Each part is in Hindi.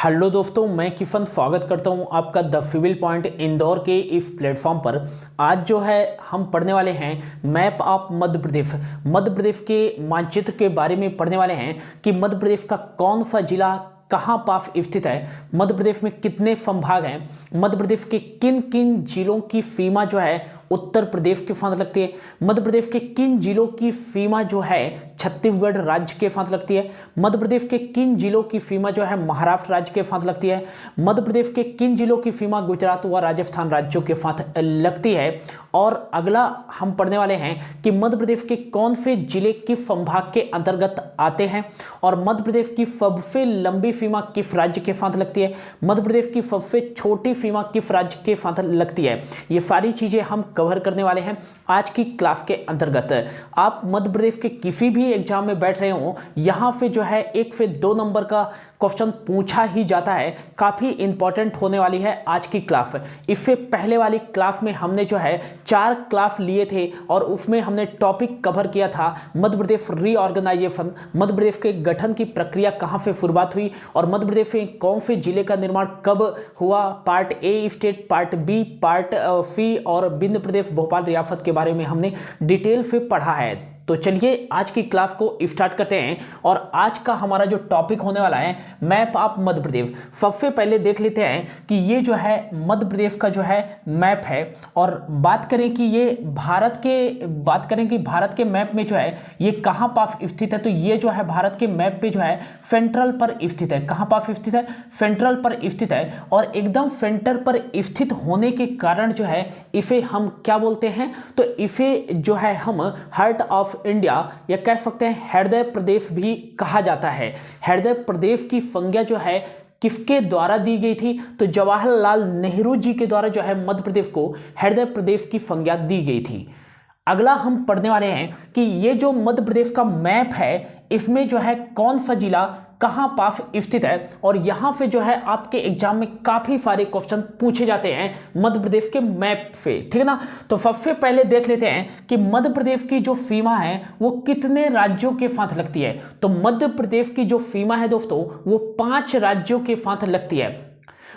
हेलो दोस्तों, मैं किफन स्वागत करता हूं आपका द फ्यूल पॉइंट इंदौर के इस प्लेटफॉर्म पर। आज जो है हम पढ़ने वाले हैं मैप ऑफ मध्य प्रदेश। मध्य प्रदेश के मानचित्र के बारे में पढ़ने वाले हैं कि मध्य प्रदेश का कौन सा जिला कहाँ पास स्थित है, मध्य प्रदेश में कितने संभाग हैं, मध्य प्रदेश के किन किन जिलों की सीमा जो है उत्तर प्रदेश के साथ लगती है, मध्य प्रदेश के किन जिलों की सीमा जो है छत्तीसगढ़ राज्य के साथ लगती है, मध्य प्रदेश के किन जिलों की सीमा जो है महाराष्ट्र राज्य के साथ लगती है, मध्य प्रदेश के किन जिलों की सीमा गुजरात व राजस्थान राज्यों के साथ लगती है। और अगला हम पढ़ने वाले हैं कि मध्य प्रदेश के कौन से जिले किस संभाग के अंतर्गत आते हैं और मध्य प्रदेश की सबसे लंबी सीमा किस राज्य के साथ लगती है, मध्य प्रदेश की सबसे छोटी सीमा किस राज्य के साथ लगती है। ये सारी चीजें हम कवर करने वाले हैं आज की क्लास के अंतर्गत। आप मध्य प्रदेश के किसी भी एग्जाम में बैठ रहे हो, यहां से जो है 1 से 2 नंबर का क्वेश्चन पूछा ही जाता है। काफी इंपॉर्टेंट होने वाली है आज की क्लास। इससे पहले वाली क्लास में हमने जो है 4 क्लास लिए थे और उसमें हमने टॉपिक कवर किया था मध्य प्रदेश रीऑर्गेनाइजेशन, मध्य प्रदेश के गठन की प्रक्रिया कहां से शुरुआत हुई और मध्य प्रदेश में कौन से जिले का निर्माण कब हुआ। Part A state, part B, part C और बिंद प्रदेश भोपाल रियासत के बारे में हमने डिटेल से पढ़ा है। तो चलिए आज की क्लास को स्टार्ट करते हैं और आज का हमारा जो टॉपिक होने वाला है मैप ऑफ मध्य प्रदेश। सबसे पहले देख लेते हैं कि ये जो है मध्य प्रदेश का जो है मैप है और बात करें कि भारत के मैप में जो है ये कहाँ पास स्थित है। तो ये जो है भारत के मैप पे जो है सेंट्रल पर स्थित है। कहाँ पास स्थित है? सेंट्रल पर स्थित है और एकदम सेंटर पर स्थित होने के कारण जो है इसे हम क्या बोलते हैं, तो इसे जो है हम हार्ट ऑफ इंडिया या कह सकते हैं हृदय प्रदेश भी कहा जाता है। हृदय प्रदेश की संज्ञा जो है किसके द्वारा दी गई थी? तो जवाहरलाल नेहरू जी के द्वारा जो है मध्य प्रदेश को हृदय प्रदेश की संज्ञा दी गई थी। अगला हम पढ़ने वाले हैं कि ये जो मध्य प्रदेश का मैप है इसमें जो है कौन सा जिला कहां पास स्थित है और यहां से जो है आपके एग्जाम में काफी सारे क्वेश्चन पूछे जाते हैं मध्य प्रदेश के मैप से, ठीक है ना। तो सबसे पहले देख लेते हैं कि मध्य प्रदेश की जो सीमा है वो कितने राज्यों के साथ लगती है। तो मध्य प्रदेश की जो सीमा है दोस्तों वो 5 राज्यों के साथ लगती है।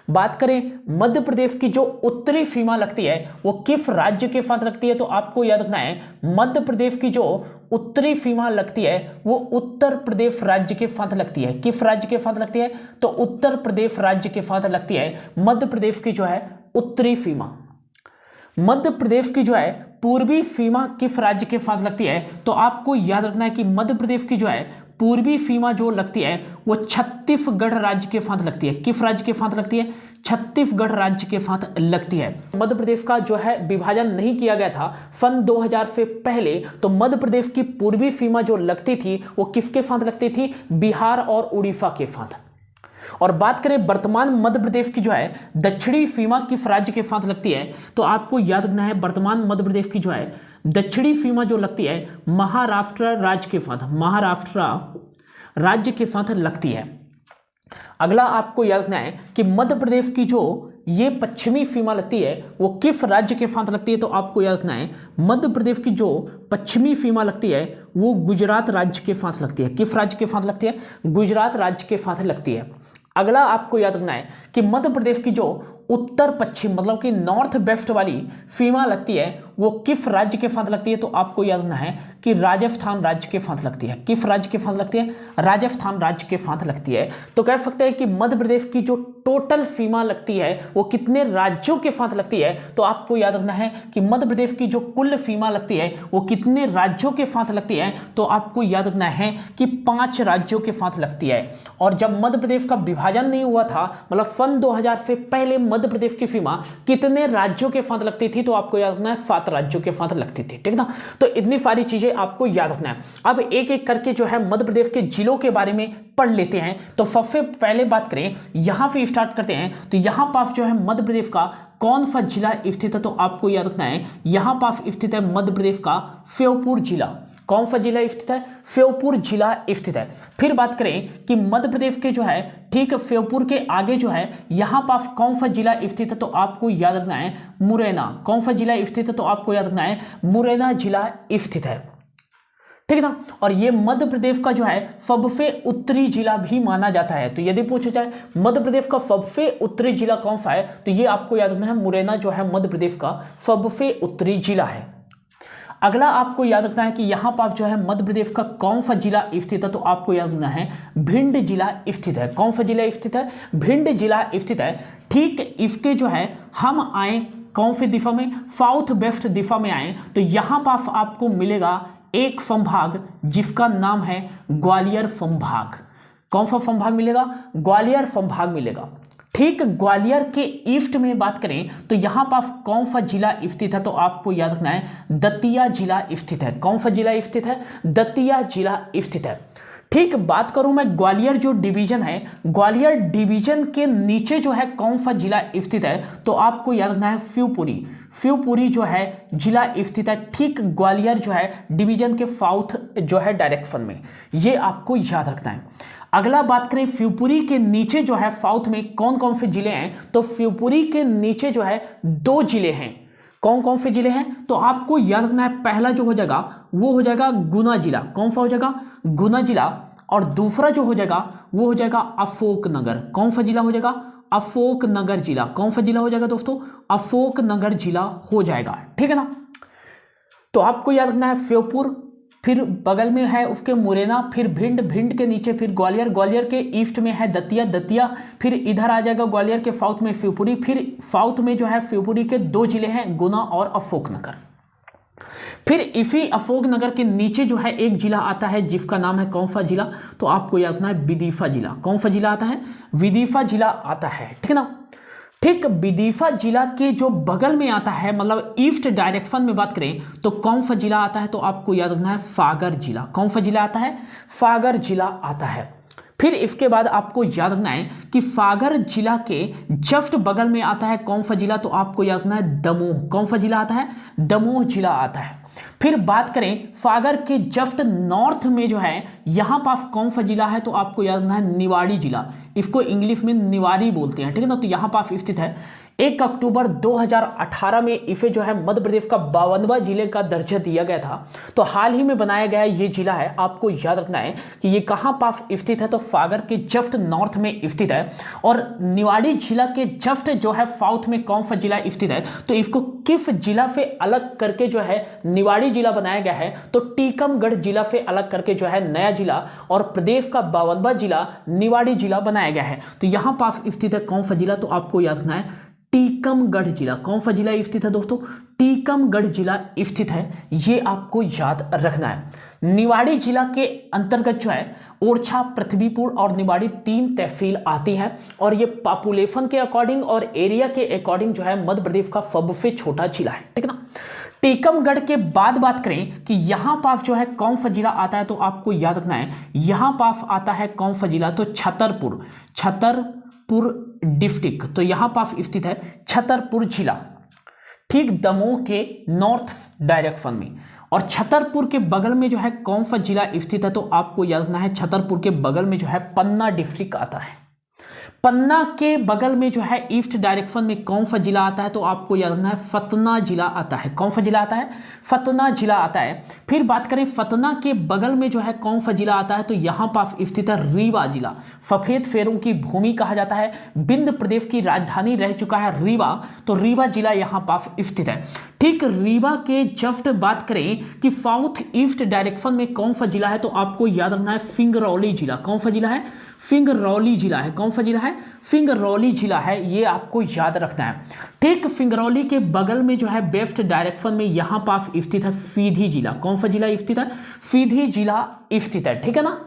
बात करें मध्य प्रदेश की जो उत्तरी सीमा लगती है वो किस राज्य के साथ लगती है, तो आपको याद रखना है मध्य प्रदेश की जो उत्तरी सीमा लगती है वो उत्तर प्रदेश राज्य के साथ लगती है। किस राज्य के साथ लगती है? तो उत्तर प्रदेश राज्य के साथ लगती है मध्य प्रदेश की जो है उत्तरी सीमा। मध्य प्रदेश की जो है पूर्वी सीमा किस राज्य के साथ लगती है? तो आपको याद रखना है कि मध्य प्रदेश की जो है पूर्वी सीमा जो लगती है वो छत्तीसगढ़ राज्य के साथ लगती है। किस राज्य के साथ लगती है? छत्तीसगढ़ राज्य के साथ लगती है। मध्य प्रदेश का जो है विभाजन नहीं किया गया था सन 2000 से पहले, तो मध्य प्रदेश की पूर्वी सीमा जो लगती थी वो किसके साथ लगती थी? बिहार और उड़ीसा के साथ। और बात करें वर्तमान मध्य प्रदेश की जो है दक्षिणी सीमा किस राज्य के साथ लगती है, तो आपको याद रखना है वर्तमान मध्य प्रदेश की जो है दक्षिणी सीमा जो लगती है महाराष्ट्र राज्य के साथ, महाराष्ट्र राज्य के साथ लगती है। अगला आपको याद रखना है कि मध्य प्रदेश की जो ये पश्चिमी सीमा लगती है वो किस राज्य के साथ लगती है, तो आपको याद रखना है मध्य प्रदेश की जो पश्चिमी सीमा लगती है वो गुजरात राज्य के साथ लगती है। किस राज्य के साथ लगती है? गुजरात राज्य के साथ लगती है। अगला आपको याद रखना है कि मध्य प्रदेश की जो उत्तर पश्चिम मतलब कि नॉर्थ वेस्ट वाली सीमा लगती है वो किस राज्य के साथ लगती है, तो आपको याद रखना है कि राजस्थान राज्य के साथ लगती है। किस राज्य के साथ लगती है? राजस्थान राज्य के साथ लगती है। तो कह सकते हैं कि मध्य प्रदेश की जो टोटल सीमा लगती है वो कितने राज्यों के साथ लगती है, तो आपको याद रखना है कि मध्य प्रदेश की जो कुल सीमा लगती है वो कितने राज्यों के साथ लगती है, तो आपको याद रखना है कि 5 राज्यों के साथ लगती है। और जब मध्य प्रदेश का विभाजन नहीं हुआ था मतलब सन 2000 से पहले मध्य प्रदेश की सीमा कितने राज्यों के साथ लगती थी, तो आपको याद रखना है 7 राज्यों के साथ लगती थी, ठीक ना। तो इतनी सारी चीजें आपको याद रखना है। अब एक एक करके जो है मध्य प्रदेश के जिलों के बारे में पढ़ लेते हैं। तो सबसे पहले बात करें यहां से स्टार्ट करते हैं, तो यहां पास जो है मध्य प्रदेश का कौन सा जिला स्थित है, तो आपको याद रखना है यहां पास स्थित है मध्य प्रदेश का श्योपुर जिला। कौन सा जिला स्थित है? श्योपुर जिला स्थित है। फिर बात करें कि मध्य प्रदेश के जो है ठीक श्योपुर के आगे जो है यहां पास कौन सा जिला स्थित है, तो आपको याद रखना है मुरैना। कौन सा जिला स्थित है? तो आपको याद रखना है मुरैना जिला स्थित है। ठीक है ना। और ये मध्य प्रदेश का जो है सबसे उत्तरी जिला भी माना जाता है। तो यदि पूछा जाए मध्य प्रदेश का सबसे उत्तरी जिला कौन सा है, तो ये आपको याद रखना है मुरैना जो है मध्य प्रदेश का सबसे उत्तरी जिला है। अगला आपको याद रखना है कि यहाँ पर जो है मध्य प्रदेश का कौन सा जिला स्थित है, तो आपको याद रखना है भिंड जिला स्थित है। कौन सा जिला स्थित है? भिंड जिला स्थित है। ठीक इसके जो है हम आए कौन सी दिशा में? साउथ वेस्ट दिशा में आए, तो यहाँ पर आपको मिलेगा एक संभाग जिसका नाम है ग्वालियर संभाग। कौन सा संभाग मिलेगा? ग्वालियर संभाग मिलेगा। ठीक ग्वालियर के ईस्ट में बात करें तो यहां पर कौन सा जिला स्थित है, तो आपको याद रखना है दतिया जिला स्थित है। कौन सा जिला स्थित है? दतिया जिला स्थित है। ठीक बात करूं मैं ग्वालियर जो डिवीजन है, ग्वालियर डिवीजन के नीचे जो है कौन सा जिला स्थित है, तो आपको याद रखना है शिवपुरी। शिवपुरी जो है जिला स्थित है ठीक ग्वालियर जो है डिवीजन के साउथ जो है डायरेक्शन में, ये आपको याद रखना है। अगला बात करें शिवपुरी के नीचे जो है साउथ में कौन कौन से जिले हैं, तो शिवपुरी के नीचे जो है 2 जिले हैं। कौन कौन से जिले हैं, तो आपको याद रखना है पहला जो हो जाएगा वो हो जाएगा गुना जिला। कौन सा हो जाएगा? गुना जिला। और दूसरा जो हो जाएगा वो हो जाएगा अशोकनगर। कौन सा जिला हो जाएगा? अशोकनगर जिला। कौन सा जिला हो जाएगा दोस्तों? अशोकनगर जिला हो जाएगा। ठीक है ना। तो आपको याद रखना है शिवपुर, फिर बगल में है उसके मुरैना, फिर भिंड, भिंड के नीचे फिर ग्वालियर, ग्वालियर के ईस्ट में है दतिया, दतिया फिर इधर आ जाएगा ग्वालियर के साउथ में शिवपुरी, फिर साउथ में जो है शिवपुरी के 2 जिले हैं गुना और अशोकनगर। फिर इसी अशोकनगर के नीचे जो है एक जिला आता है जिसका नाम है कौन सा जिला, तो आपको याद रखना है विदिशा जिला। कौन सा जिला आता है? विदिशा जिला आता है। ठीक है ना। ठीक विदिशा जिला के जो बगल में आता है मतलब ईस्ट डायरेक्शन में बात करें तो कौन सा जिला आता है, तो आपको याद रखना है सागर जिला। कौन सा जिला आता है? सागर जिला आता है। फिर इसके बाद आपको याद रखना है कि सागर जिला के जस्ट बगल में आता है कौन सा जिला, तो आपको याद रखना है दमोह। कौन सा जिला आता है? दमोह जिला आता है। फिर बात करें सागर के जस्ट नॉर्थ में जो है यहां पास कौन सा जिला है, तो आपको याद रखना है निवाड़ी जिला। इसको इंग्लिश में निवाड़ी बोलते हैं। ठीक है ना। तो यहां पास स्थित है। 1 अक्टूबर 2018 में इसे जो है मध्य प्रदेश का 52वां जिले का दर्जा दिया गया था। तो हाल ही में बनाया गया ये जिला है। आपको याद रखना है कि ये कहां पास स्थित है, तो सागर के जस्ट नॉर्थ में स्थित है। और निवाड़ी जिला के जस्ट जो है साउथ में कौन सा जिला स्थित है, तो इसको किस जिला से अलग करके जो है निवाड़ी जिला बनाया गया है, तो टीकमगढ़ जिला से अलग करके जो है नया जिला और प्रदेश का 52वां जिला निवाड़ी जिला बनाया गया है। तो यहां पास स्थित है कौन सा जिला, तो आपको याद रखना है टीकमगढ़ जिला। कौन सा जिला स्थित है दोस्तों? टीकमगढ़ जिला स्थित है। ये आपको याद रखना है। निवाड़ी जिला के अंतर्गत जो है ओरछा, पृथ्वीपुर और निवाड़ी 3 तहसील आती हैं और ये पॉपुलेशन के अकॉर्डिंग और एरिया के अकॉर्डिंग जो है मध्य प्रदेश का सबसे छोटा जिला है। ठीक है ना। टीकमगढ़ के बाद बात करें कि यहां पास जो है कौन सा जिला आता है, तो आपको याद रखना है यहां पास आता है कौन सा जिला, तो छतरपुर। छतरपुर डिस्ट्रिक्ट, तो यहां पास स्थित है छतरपुर जिला ठीक दमोह के नॉर्थ डायरेक्शन में। और छतरपुर के बगल में जो है कौन सा जिला स्थित है, तो आपको याद रखना है छतरपुर के बगल में जो है पन्ना डिस्ट्रिक्ट आता है। पन्ना के बगल में जो है ईस्ट डायरेक्शन में कौन सा जिला आता है, तो आपको याद रखना है सतना जिला आता है। कौन सा जिला आता है? सतना जिला आता है। फिर बात करें सतना के बगल में जो है कौन सा जिला आता है, तो यहां पास स्थित है रीवा जिला। सफेद शेरों की भूमि कहा जाता है। विंध्य प्रदेश की राजधानी रह चुका है रीवा, तो रीवा जिला यहां पास स्थित है। ठीक रीवा के जस्ट बात करें कि साउथ ईस्ट डायरेक्शन में कौन सा जिला है, तो आपको याद रखना है सिंगरौली जिला। कौन सा जिला है? सिंगरौली जिला है। कौन सा जिला है? सिंगरौली जिला है। ये आपको याद रखना है। ठीक सिंगरौली के बगल में जो है वेस्ट डायरेक्शन में यहां पास स्थित है सीधी जिला। कौन सा जिला स्थित है? सीधी जिला स्थित है। ठीक है ना।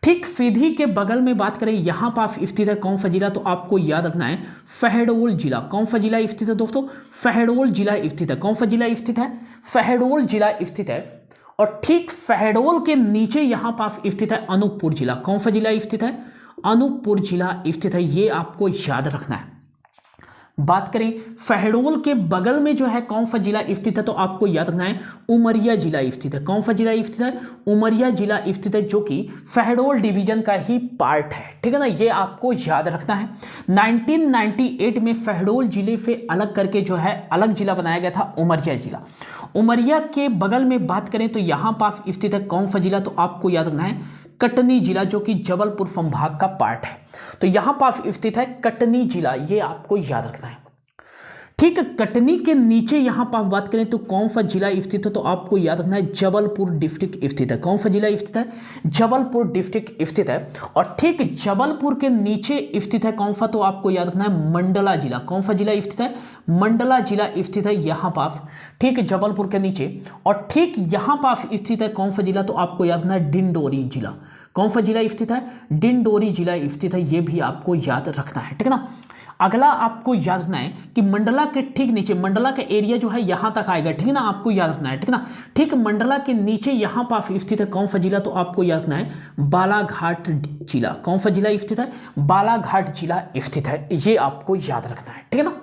ठीक सीधी के बगल में बात करें यहां पास स्थित है कौन सा जिला, तो आपको याद रखना है शहडोल जिला। कौन सा जिला स्थित है दोस्तों? शहडोल जिला स्थित है। कौन सा जिला स्थित है? शहडोल जिला स्थित है। और ठीक शहडोल के नीचे यहां पास स्थित है अनूपपुर जिला। कौन सा जिला स्थित है? अनूपपुर जिला स्थित है। ये आपको याद रखना है। बात करें शहडोल के बगल में जो है कौन सा जिला स्थित है, तो आपको याद रखना है उमरिया जिला स्थित है। कौन सा जिला स्थित है? उमरिया जिला स्थित है, जो कि शहडोल डिवीजन का ही पार्ट है। ठीक है ना। ये आपको याद रखना है। 1998 में शहडोल जिले से अलग करके जो है अलग जिला बनाया गया था उमरिया जिला। उमरिया के बगल में बात करें तो यहाँ पर स्थित है कौन सा जिला, तो आपको याद रखना है कटनी जिला, जो कि जबलपुर संभाग का पार्ट है। तो यहाँ पर स्थित है कटनी जिला, ये आपको याद रखना है। ठीक है, कटनी के नीचे यहां पर बात करें तो कौन सा जिला स्थित है, तो आपको याद रखना है जबलपुर डिस्ट्रिक्ट स्थित है। कौन सा जिला स्थित है, जबलपुर डिस्ट्रिक्ट स्थित है। और ठीक जबलपुर के नीचे स्थित है कौन सा, तो आपको याद रखना है मंडला जिला। कौन सा जिला स्थित है, मंडला जिला स्थित है यहां पर, ठीक जबलपुर के नीचे। और ठीक यहां पर स्थित है कौन सा जिला, तो आपको याद रखना है डिंडोरी जिला। कौन सा जिला स्थित है, डिंडोरी जिला स्थित है, यह भी आपको याद रखना है, ठीक है ना। अगला आपको याद रखना है कि मंडला के ठीक नीचे, मंडला का एरिया जो है यहां तक आएगा, ठीक है ना, आपको याद रखना है, ठीक है ना। ठीक मंडला के नीचे यहां पर स्थित है कौन सा जिला, तो आपको याद रखना है बालाघाट जिला। कौन सा जिला स्थित है, बालाघाट जिला स्थित है, ये आपको याद रखना है, ठीक है ना।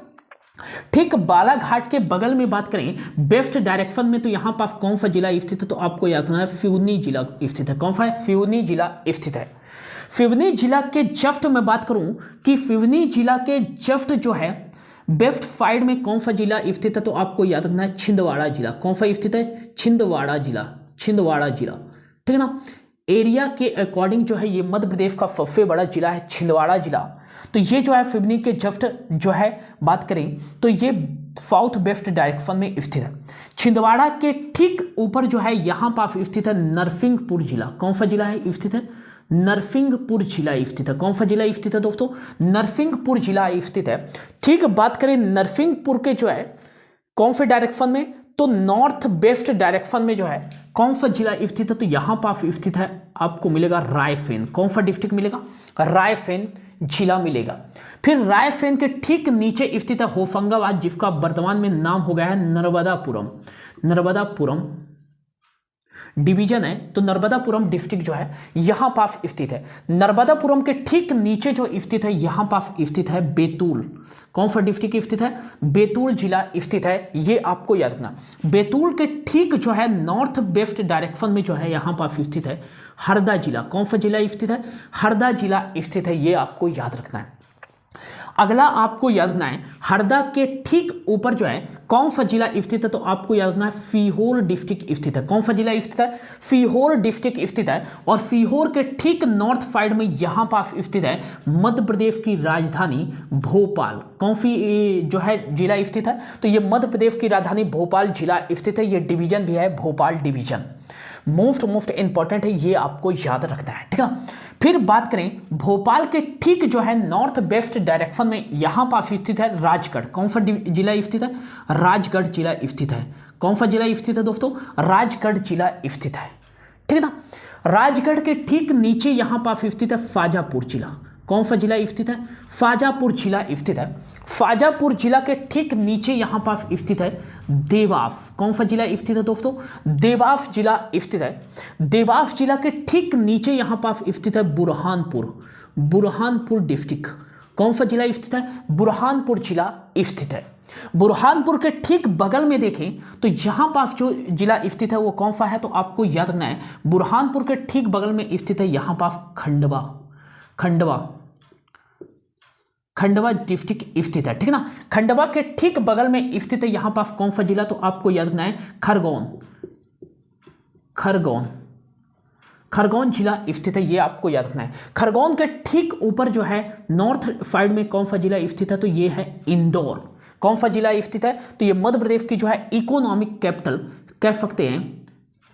ठीक बालाघाट के बगल में बात करें वेस्ट डायरेक्शन में, तो यहां पर कौन सा जिला स्थित है, तो आपको याद रखना है सिवनी जिला स्थित है। कौन सा है, सिवनी जिला स्थित है। सिवनी जिला के जस्ट में बात करूं कि सिवनी जिला के जस्ट जो है वेस्ट साइड में कौन सा जिला स्थित है, तो आपको याद रखना है छिंदवाड़ा जिला। कौन सा स्थित है, छिंदवाड़ा जिला, छिंदवाड़ा जिला, ठीक है ना। एरिया के अकॉर्डिंग जो है ये मध्य प्रदेश का सबसे बड़ा जिला है छिंदवाड़ा जिला। तो ये जो है सिवनी के जस्ट जो है बात करें तो ये साउथ वेस्ट डायरेक्शन में स्थित है। छिंदवाड़ा के ठीक ऊपर जो है यहाँ पर स्थित है नरसिंहपुर जिला। कौन सा जिला है स्थित है, नरसिंहपुर जिला स्थित है। कौन सा जिला स्थित है दोस्तों, नरसिंहपुर जिला स्थित है। ठीक बात करें नरसिंहपुर के जो है कौन से डायरेक्शन में, तो नॉर्थ वेस्ट डायरेक्शन में जो है कौन सा जिला स्थित है, तो यहां पर स्थित है आपको मिलेगा रायसेन। कौन सा डिस्ट्रिक्ट मिलेगा, रायसेन जिला मिलेगा। फिर रायसेन के ठीक नीचे स्थित है होशंगाबाद, जिसका वर्तमान में नाम हो गया है नर्मदापुरम। नर्मदापुरम डिवीजन है, तो नर्मदापुरम डिस्ट्रिक्ट जो है यहां पास स्थित है। नर्मदापुरम के ठीक नीचे जो स्थित है यहां पास स्थित है बैतूल। कौन सा डिस्ट्रिक्ट स्थित है, बैतूल जिला स्थित है, ये आपको याद रखना। बैतूल के ठीक जो है नॉर्थ वेस्ट डायरेक्शन में जो है यहां पास स्थित है हरदा जिला। कौन सा जिला स्थित है, हरदा जिला स्थित है, ये आपको याद रखना है। अगला आपको याद रखना है हरदा के ठीक ऊपर जो है कौन सा जिला स्थित है, तो आपको याद रखना है सीहोर डिस्ट्रिक्ट स्थित है। कौन सा जिला स्थित है, सीहोर डिस्ट्रिक्ट स्थित है। और सीहोर के ठीक नॉर्थ साइड में यहां पास स्थित है मध्य प्रदेश की राजधानी भोपाल। कौन सी जो है जिला स्थित है, तो ये मध्य प्रदेश की राजधानी भोपाल जिला स्थित है। ये डिवीजन भी है भोपाल डिवीजन, मोस्ट इंपॉर्टेंट है, ये आपको याद रखना है, ठीक है। फिर बात करें भोपाल के ठीक जो है नॉर्थ वेस्ट डायरेक्शन में यहां पास स्थित है राजगढ़। कौन सा जिला स्थित है, राजगढ़ जिला स्थित है। कौन सा जिला स्थित है दोस्तों, राजगढ़ जिला स्थित है, ठीक है ना। राजगढ़ के ठीक नीचे यहां पास स्थित है शाजापुर जिला। कौन सा जिला स्थित है, शाजापुर जिला स्थित है। शाजापुर जिला के ठीक नीचे यहां पास स्थित है देवास। कौन सा जिला स्थित है दोस्तों, देवास जिला स्थित है। देवास जिला के ठीक नीचे यहां पास स्थित है बुरहानपुर। बुरहानपुर डिस्ट्रिक्ट। कौन सा जिला स्थित है, बुरहानपुर जिला स्थित है। बुरहानपुर के ठीक बगल में देखें तो यहां पास जो जिला स्थित है वो कौन सा है, तो आपको याद रखना है बुरहानपुर के ठीक बगल में स्थित है यहां पास खंडवा। खंडवा खंडवा डिस्ट्रिक्ट स्थित है, ठीक है ना। खंडवा के ठीक बगल में स्थित है यहां पास कौन सा जिला, तो आपको याद रखना है खरगोन। खरगोन खरगोन जिला स्थित है, ये आपको याद रखना है। खरगोन के ठीक ऊपर जो है नॉर्थ साइड में कौन सा जिला स्थित है, तो ये है इंदौर। कौन सा जिला स्थित है, तो ये मध्य प्रदेश की जो है इकोनॉमिक कैपिटल कह सकते हैं,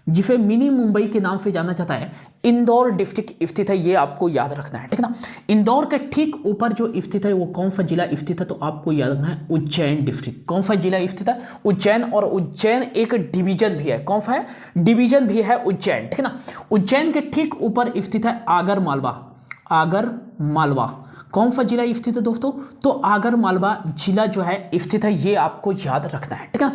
जिसे मिनी मुंबई के नाम से जाना जाता है, इंदौर डिस्ट्रिक्ट स्थित है, ये आपको याद रखना है, ठीक है ना। इंदौर के ठीक ऊपर जो स्थित है वो कौन सा जिला स्थित है, तो आपको याद रखना है उज्जैन डिस्ट्रिक्ट। कौन सा जिला स्थित है, उज्जैन। और उज्जैन एक डिवीजन भी है। कौन सा है, डिवीजन भी है उज्जैन, ठीक है ना। उज्जैन के ठीक ऊपर स्थित है आगर मालवा। आगर मालवा कौन सा जिला स्थित है दोस्तों, तो आगर मालवा जिला जो है स्थित है, ये आपको याद रखना है, ठीक है।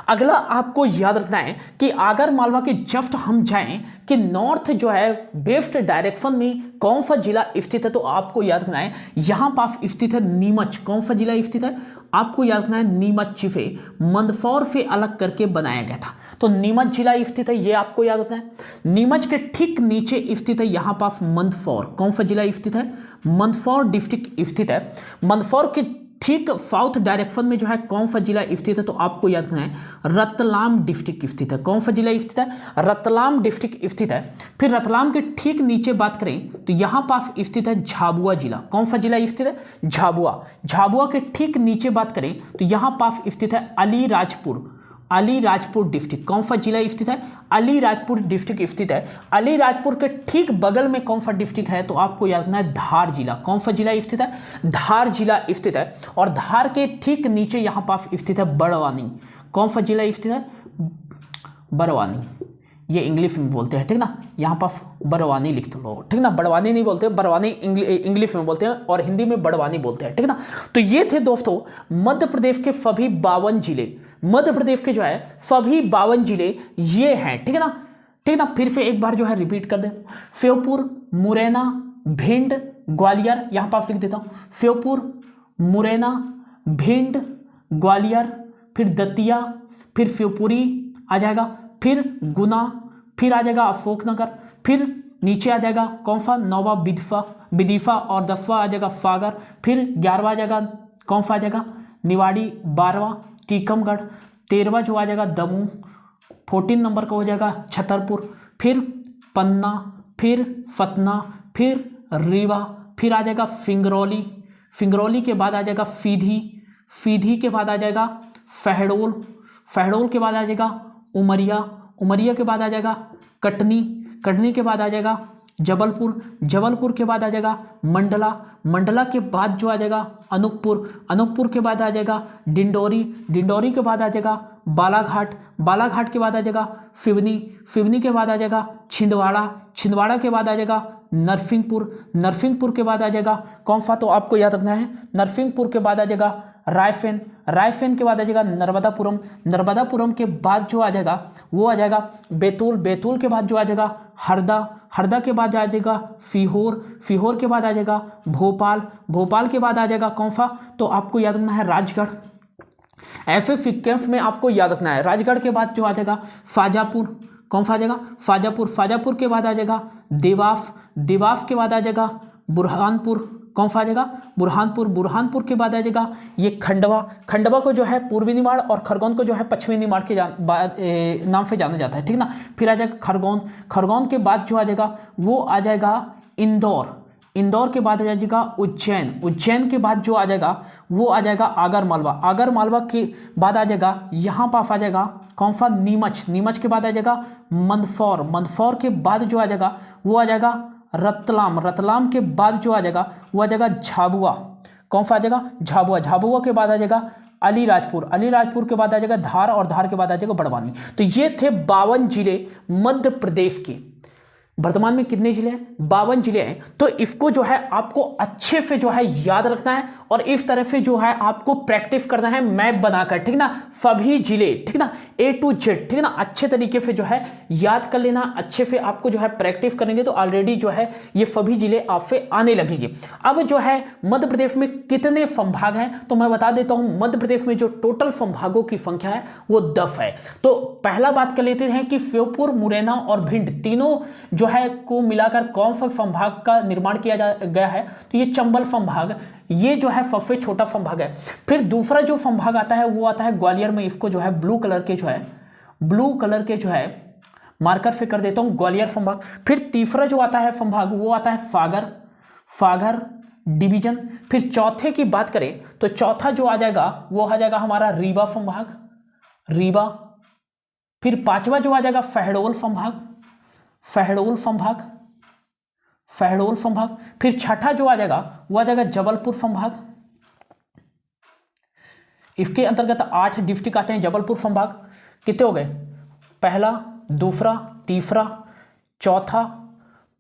अगला आपको याद रखना है कि आगर मालवा के जस्ट हम जाएं कि नॉर्थ जो है वेस्ट डायरेक्शन में कौन सा जिला स्थित है, तो आपको याद रखना है यहां पास स्थित है नीमच। कौन सा जिला स्थित है, आपको याद रखना है नीमच जिसे मंदसौर से अलग करके बनाया गया था, तो नीमच जिला स्थित है, ये आपको याद रखना है। नीमच के ठीक नीचे स्थित है यहां पास मंदसौर। कौन सा जिला स्थित है, मंदसौर डिस्ट्रिक्ट स्थित है। मंदसौर के ठीक साउथ डायरेक्शन में जो है कौन सा जिला स्थित है, तो आपको याद रखना है रतलाम डिस्ट्रिक्ट स्थित है। कौन सा जिला स्थित है? रतलाम डिस्ट्रिक्ट स्थित है। फिर रतलाम के ठीक नीचे बात करें तो यहाँ पास स्थित है झाबुआ जिला। कौन सा जिला स्थित है? झाबुआ। झाबुआ के ठीक नीचे बात करें तो यहाँ पास स्थित है अलीराजपुर। अलीराजपुर डिस्ट्रिक्ट। कौन सा जिला स्थित है? अलीराजपुर डिस्ट्रिक्ट स्थित है। अलीराजपुर के ठीक बगल में कौन सा डिस्ट्रिक्ट है, तो आपको याद रखना है धार जिला। कौन सा जिला स्थित है? धार जिला स्थित है। और धार के ठीक नीचे यहाँ पास स्थित है बड़वानी। कौन सा जिला स्थित है? बड़वानी। ये इंग्लिश में बोलते हैं, ठीक ना, यहाँ पर बड़वानी लिख दो, ठीक ना। बड़वानी नहीं बोलते, बड़वानी इंग्लिश में बोलते हैं और हिंदी में बड़वानी बोलते हैं, ठीक ना। तो ये थे दोस्तों मध्य प्रदेश के सभी 52 जिले। मध्य प्रदेश के जो है सभी 52 जिले ये हैं, ठीक है ना, ठीक ना। फिर से एक बार जो है रिपीट कर दें, श्योपुर, मुरैना, भिंड, ग्वालियर, यहाँ पर लिख देता हूँ, श्योपुर, मुरैना, भिंड, ग्वालियर, फिर दतिया, फिर शिवपुरी आ जाएगा, फिर गुना, फिर आ जाएगा अशोकनगर, फिर नीचे आ जाएगा कौन सा? नौवा विदिशा और 10वां आ जाएगा सागर, फिर 11वां आ जाएगा कौन सा आ जाएगा? निवाड़ी, 12वां टीकमगढ़, 13वां जो आ जाएगा दमोह, 14 नंबर का हो जाएगा छतरपुर, फिर पन्ना, फिर सतना, फिर रीवा, फिर आ जाएगा सिंगरौली, सिंगरौली के बाद आ जाएगा सीधी, सीधी के बाद आ जाएगा शहडोल, शहडोल के बाद आ जाएगा उमरिया, उमरिया के बाद आ जाएगा कटनी, कटनी के बाद आ जाएगा जबलपुर, जबलपुर के बाद आ जाएगा मंडला, मंडला के बाद जो आ जाएगा अनूपपुर, अनूपपुर के बाद आ जाएगा डिंडोरी, डिंडोरी के बाद आ जाएगा बालाघाट, बालाघाट के बाद आ जाएगा सिवनी, सिवनी के बाद आ जाएगा छिंदवाड़ा, छिंदवाड़ा के बाद आ जाएगा नरसिंहपुर, नरसिंहपुर के बाद आ जाएगा कौन सा? तो आपको याद रखना है नरसिंहपुर के बाद आ जाएगा रायसेन, रायसेन के बाद आ जाएगा नर्मदापुरम, नर्मदापुरम के बाद जो आ जाएगा वो आ जाएगा बैतूल, बैतूल के बाद जो आ जाएगा हरदा, हरदा के बाद आ जाएगा सीहोर, सीहोर के बाद आ जाएगा भोपाल, भोपाल के बाद आ जाएगा कौन सा? तो आपको याद रखना है राजगढ़। ऐसे सीक्वेंस में आपको याद रखना है। राजगढ़ के बाद जो आ जाएगा शाजापुर, कौन सा आ जाएगा? शाजापुर, शाजापुर के बाद आ जाएगा देवास, देवास के बाद आ जाएगा बुरहानपुर, कौन सा आ जाएगा? बुरहानपुर, बुरहानपुर के बाद आ जाएगा ये खंडवा, खंडवा को जो है पूर्वी निमाड़ और खरगोन को जो है पश्चिमी निमाड़ के नाम से जाना जाता है, ठीक ना। फिर आ जाएगा खरगोन, खरगोन के बाद जो आ जाएगा वो आ जाएगा इंदौर, इंदौर के बाद आ जाएगा उज्जैन, उज्जैन के बाद जो आ जाएगा वो आ जाएगा आगर मालवा, आगर मालवा के बाद आ जाएगा यहाँ पास आ जाएगा कौन सा? नीमच, नीमच के बाद आ जाएगा मंदसौर, मंदसौर के बाद जो आ जाएगा वो आ जाएगा रतलाम, रतलाम के बाद जो आ जाएगा वो आ जाएगा झाबुआ, कौन सा आ जाएगा? झाबुआ, झाबुआ के बाद आ जाएगा अलीराजपुर, अलीराजपुर के बाद आ जाएगा धार और धार के बाद आ जाएगा बड़वानी। तो ये थे 52 जिले मध्य प्रदेश के। वर्तमान में कितने जिले हैं? 52 जिले हैं। तो इसको जो है आपको अच्छे से जो है याद रखना है और इस तरह से जो है आपको प्रैक्टिस करना है मैप बनाकर, ठीक ना, सभी जिले, ठीक ना, A to Z, ठीक ना, अच्छे तरीके से जो है याद कर लेना। अच्छे से आपको जो है प्रैक्टिस करेंगे तो ऑलरेडी जो है ये सभी जिले आपसे आने लगेंगे। अब जो है मध्य प्रदेश में कितने संभाग हैं तो मैं बता देता हूं। मध्य प्रदेश में जो टोटल संभागों की संख्या है वो 10 है। तो पहला बात कर लेते हैं कि श्योपुर, मुरैना और भिंड तीनों जो है को मिलाकर कौन सा संभाग का निर्माण किया गया है, तो ये चंबल संभाग, ये जो है सबसे छोटा संभाग है। फिर दूसरा जो संभाग आता है वो आता है ग्वालियर में, इसको जो है ब्लू कलर के जो है मार्कर से कर देता हूं, ग्वालियर संभाग। फिर तीसरा जो आता है संभाग वो आता है सागर डिवीजन। फिर चौथे की बात करें तो चौथा जो आ जाएगा वो आ जाएगा हमारा रीवा संभाग, रीवा। फिर पांचवा जो आ जाएगा शहडोल संभाग, शहडोल संभाग। फिर छठा जो आ जाएगा वो आ जाएगा जबलपुर संभाग। इसके अंतर्गत 8 डिस्ट्रिक्ट आते हैं जबलपुर संभाग। कितने हो गए? पहला, दूसरा, तीसरा, चौथा,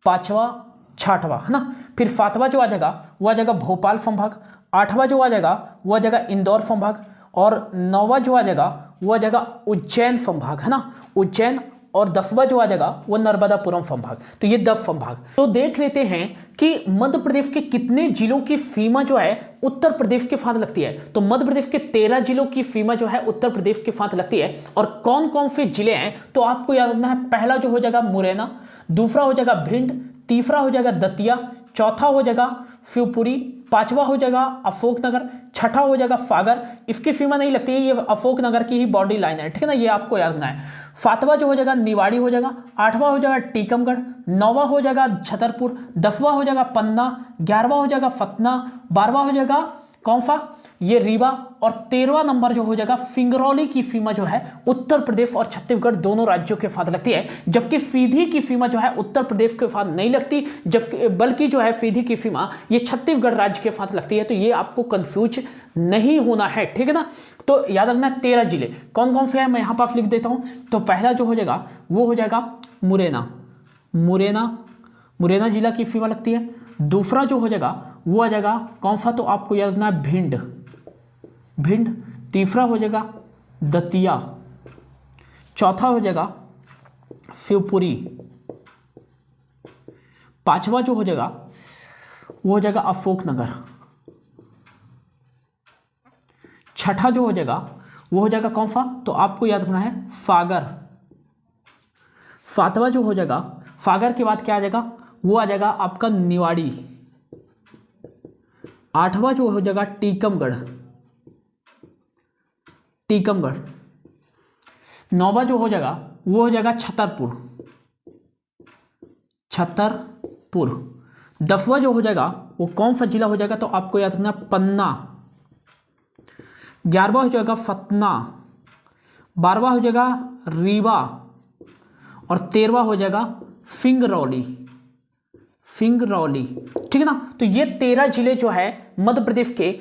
पांचवा, छठवां, है ना। फिर 7वां जो आ जाएगा वो आ जाएगा भोपाल संभाग। 8वां जो आ जाएगा वो आ जाएगा इंदौर संभाग और 9वां जो आ जाएगा वो आ जाएगा उज्जैन संभाग, है ना, उज्जैन। और 10वां जो आ जाएगा वो नर्मदापुरम संभाग। तो ये 10 संभाग। तो देख लेते हैं कि मध्य प्रदेश के कितने जिलों की सीमा जो है उत्तर प्रदेश के साथ लगती है। तो मध्य प्रदेश के 13 जिलों की सीमा जो है उत्तर प्रदेश के साथ लगती है। और कौन कौन से जिले हैं तो आपको याद रखना है। पहला जो हो जाएगा मुरैना, दूसरा हो जाएगा भिंड, तीसरा हो जाएगा दतिया, चौथा हो जाएगा शिवपुरी, पांचवा हो जाएगा अशोकनगर, छठा हो जाएगा सागर, इसकी सीमा नहीं लगती है, ये अशोकनगर की ही बाउंड्री लाइन है, ठीक है ना, ये आपको याद रखना है। सातवां जो हो जाएगा निवाड़ी हो जाएगा, आठवां हो जाएगा टीकमगढ़, नौवां हो जाएगा छतरपुर, 10वां हो जाएगा पन्ना, 11वां हो जाएगा सतना, 12वां हो जाएगा कौन सा ये रीवा, और 13वां नंबर जो हो जाएगा सिंगरौली की सीमा जो है उत्तर प्रदेश और छत्तीसगढ़ दोनों राज्यों के साथ लगती है, जबकि सीधी की सीमा जो है उत्तर प्रदेश के साथ नहीं लगती, जबकि बल्कि जो है सीधी की सीमा ये छत्तीसगढ़ राज्य के साथ लगती है। तो ये आपको कंफ्यूज नहीं होना है, ठीक है ना। तो याद रखना 13 जिले कौन कौन से हैं, मैं यहां पास लिख देता हूं। तो पहला जो हो जाएगा वो हो जाएगा मुरैना, मुरैना जिला की सीमा लगती है। दूसरा जो हो जाएगा वो आ जाएगा कौन सा, तो आपको याद रखना है भिंड। तीसरा हो जाएगा दतिया, चौथा हो जाएगा शिवपुरी, पांचवा जो हो जाएगा वो हो जाएगा अशोकनगर, छठा जो हो जाएगा वो हो जाएगा कौन सा, तो आपको याद रखना है सागर। सातवां जो हो जाएगा, सागर के बाद क्या आ जाएगा, वो आ जाएगा आपका निवाड़ी। आठवां जो हो जाएगा टीकमगढ़। नौवां जो हो जाएगा वो हो जाएगा छतरपुर। 10वां जो हो जाएगा वो कौन सा जिला हो जाएगा, तो आपको याद रखना पन्ना। 11वां हो जाएगा सतना, 12वां हो जाएगा रीवा, और 13वां हो जाएगा सिंगरौली, ठीक है ना। तो ये 13 जिले जो है मध्य प्रदेश के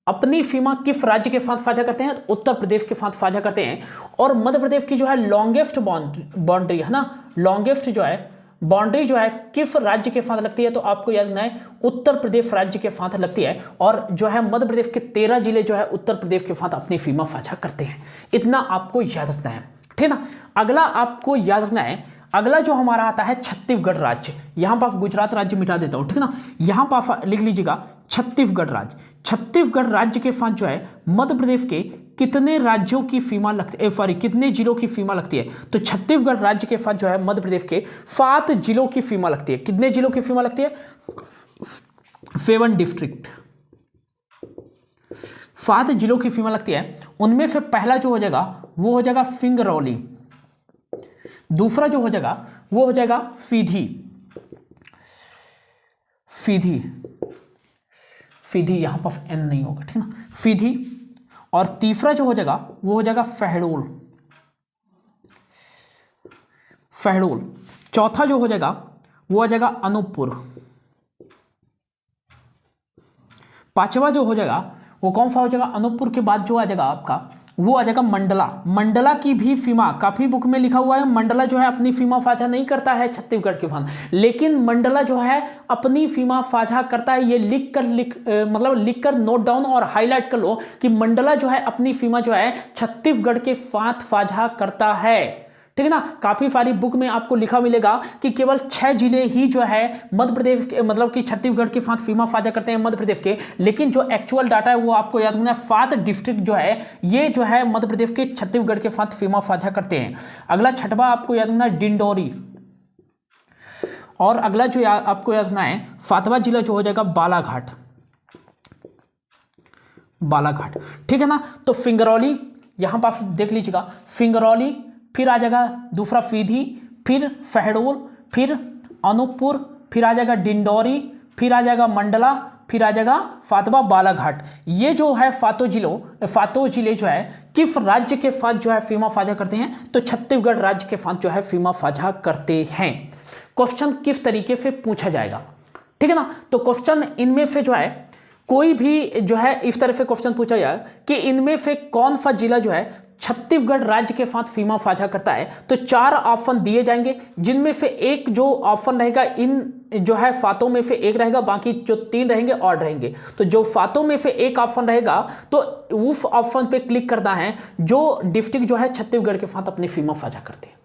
अपनी सीमा किस राज्य के साथ साझा करते हैं, उत्तर प्रदेश के साथ साझा करते हैं। और मध्य प्रदेश की जो है लॉन्गेस्ट बाउंड्री है ना, लॉन्गेस्ट जो है बाउंड्री जो है किस राज्य के साथ लगती है, तो आपको याद रखना है उत्तर प्रदेश राज्य के साथ लगती है। और जो है मध्य प्रदेश के 13 जिले जो है उत्तर प्रदेश के साथ अपनी सीमा साझा करते हैं, इतना आपको याद रखना है, ठीक है ना। अगला आपको याद रखना है, अगला जो हमारा आता है छत्तीसगढ़ राज्य। यहां पर गुजरात राज्य मिटा देता हूं, ठीक है ना, यहां पर लिख लीजिएगा छत्तीसगढ़ राज्य। छत्तीसगढ़ राज्य के साथ जो है मध्य प्रदेश के कितने राज्यों की सीमा लगती है, कितने जिलों की सीमा लगती है, तो छत्तीसगढ़ राज्य के साथ जो है मध्य प्रदेश के 7 जिलों की सीमा लगती है। कितने जिलों की सीमा लगती है, 7 डिस्ट्रिक्ट, 7 जिलों की सीमा लगती है। उनमें से पहला जो हो जाएगा वो हो जाएगा सिंगरौली, दूसरा जो हो जाएगा वो हो जाएगा सीधी, यहां पर एन नहीं होगा, ठीक है ना, सीधी। और तीसरा जो हो जाएगा वो हो जाएगा शहडोल। चौथा जो हो जाएगा वो आ जाएगा अनूपपुर। पांचवा जो हो जाएगा वो कौन सा हो जाएगा, अनूपपुर के बाद जो आ जाएगा आपका वो आ जाएगा मंडला की भी सीमा, काफी बुक में लिखा हुआ है मंडला जो है अपनी सीमा साझा नहीं करता है छत्तीसगढ़ के साथ, लेकिन मंडला जो है अपनी सीमा साझा करता है। ये लिखकर नोट डाउन और हाईलाइट कर लो कि मंडला जो है अपनी सीमा जो है छत्तीसगढ़ के साथ साझा करता है, ठीक है ना। काफी सारी बुक में आपको लिखा मिलेगा कि केवल 6 जिले ही जो है मध्य प्रदेश के मतलब कि छत्तीसगढ़ के साथ सीमा साझा करते हैं मध्य प्रदेश के, लेकिन जो एक्चुअल डाटा है वो आपको याद रखना है 7 डिस्ट्रिक्ट जो है ये जो है मध्य प्रदेश के छत्तीसगढ़ के साथ सीमा साझा करते हैं। अगला छठवां आपको याद रखना है डिंडोरी, और अगला जो आपको याद रखना है 7वां जिला जो हो जाएगा बालाघाट, ठीक है ना। तो सिंगरौली यहां पर देख लीजिएगा, सिंगरौली, फिर आ जाएगा दूसरा सीधी, फिर शहडोल, फिर अनूपपुर, फिर आ जाएगा डिंडोरी, फिर आ जाएगा मंडला, फिर आ जाएगा 7वां बालाघाट। ये जो है 7 जिले जो है किस राज्य के साथ जो है सीमा साझा करते हैं, तो छत्तीसगढ़ राज्य के साथ जो है सीमा साझा करते हैं। क्वेश्चन किस तरीके से पूछा जाएगा, ठीक है ना। तो क्वेश्चन इनमें से जो है कोई भी जो है इस तरह से क्वेश्चन पूछा जाए कि इनमें से कौन सा जिला जो है छत्तीसगढ़ राज्य के साथ सीमा साझा करता है, तो 4 ऑप्शन दिए जाएंगे, जिनमें से एक जो ऑप्शन रहेगा इन जो है 7 में से एक रहेगा, बाकी जो 3 रहेंगे और रहेंगे। तो जो 7 में से एक ऑप्शन रहेगा तो उस ऑप्शन पे क्लिक करना है जो डिस्ट्रिक्ट जो है छत्तीसगढ़ के साथ अपनी सीमा साझा करते हैं,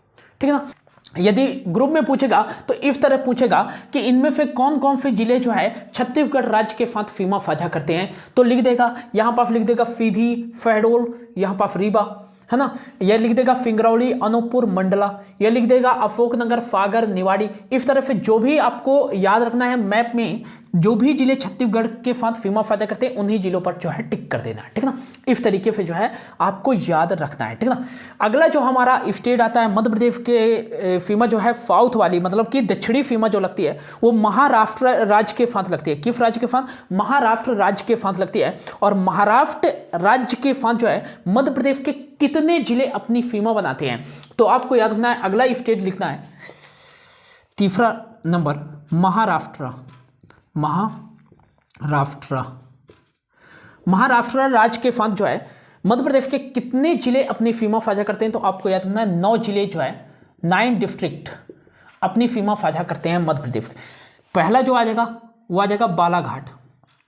ठीक है ना। यदि ग्रुप में पूछेगा तो इस तरह पूछेगा कि इनमें से कौन कौन से जिले जो है छत्तीसगढ़ राज्य के साथ सीमा साझा करते हैं, तो लिख देगा यहां पर लिख देगा सीधी, शहडोल, यहां पर रीवा, है ना। यह लिख देगा फिंगरौली, अनूपपुर, मंडला, यह लिख देगा अशोकनगर, फागर, निवाड़ी। इस तरह से जो भी आपको याद रखना है, मैप में जो भी जिले छत्तीसगढ़ के साथ सीमा साझा करते हैं उन्हीं जिलों पर जो है टिक कर देना है, ठीक ना। इस तरीके से जो है आपको याद रखना है, ठीक ना। अगला जो हमारा स्टेट आता है मध्य प्रदेश के सीमा जो है साउथ वाली, मतलब कि दक्षिणी सीमा जो लगती है वो महाराष्ट्र राज्य के साथ लगती है। किस राज्य के साथ? महाराष्ट्र राज्य के साथ लगती है। और महाराष्ट्र राज्य के साथ जो है मध्य प्रदेश के कितने जिले अपनी सीमा बनाते हैं, तो आपको याद रखना है। अगला स्टेट लिखना है तीसरा नंबर महाराष्ट्र। महाराष्ट्र राज्य के साथ जो है मध्य प्रदेश के कितने जिले अपनी सीमा साझा करते हैं, तो आपको याद रखना है 9 जिले जो है, 9 डिस्ट्रिक्ट अपनी सीमा साझा करते हैं मध्य प्रदेश। पहला जो आ जाएगा वो आ जाएगा बालाघाट।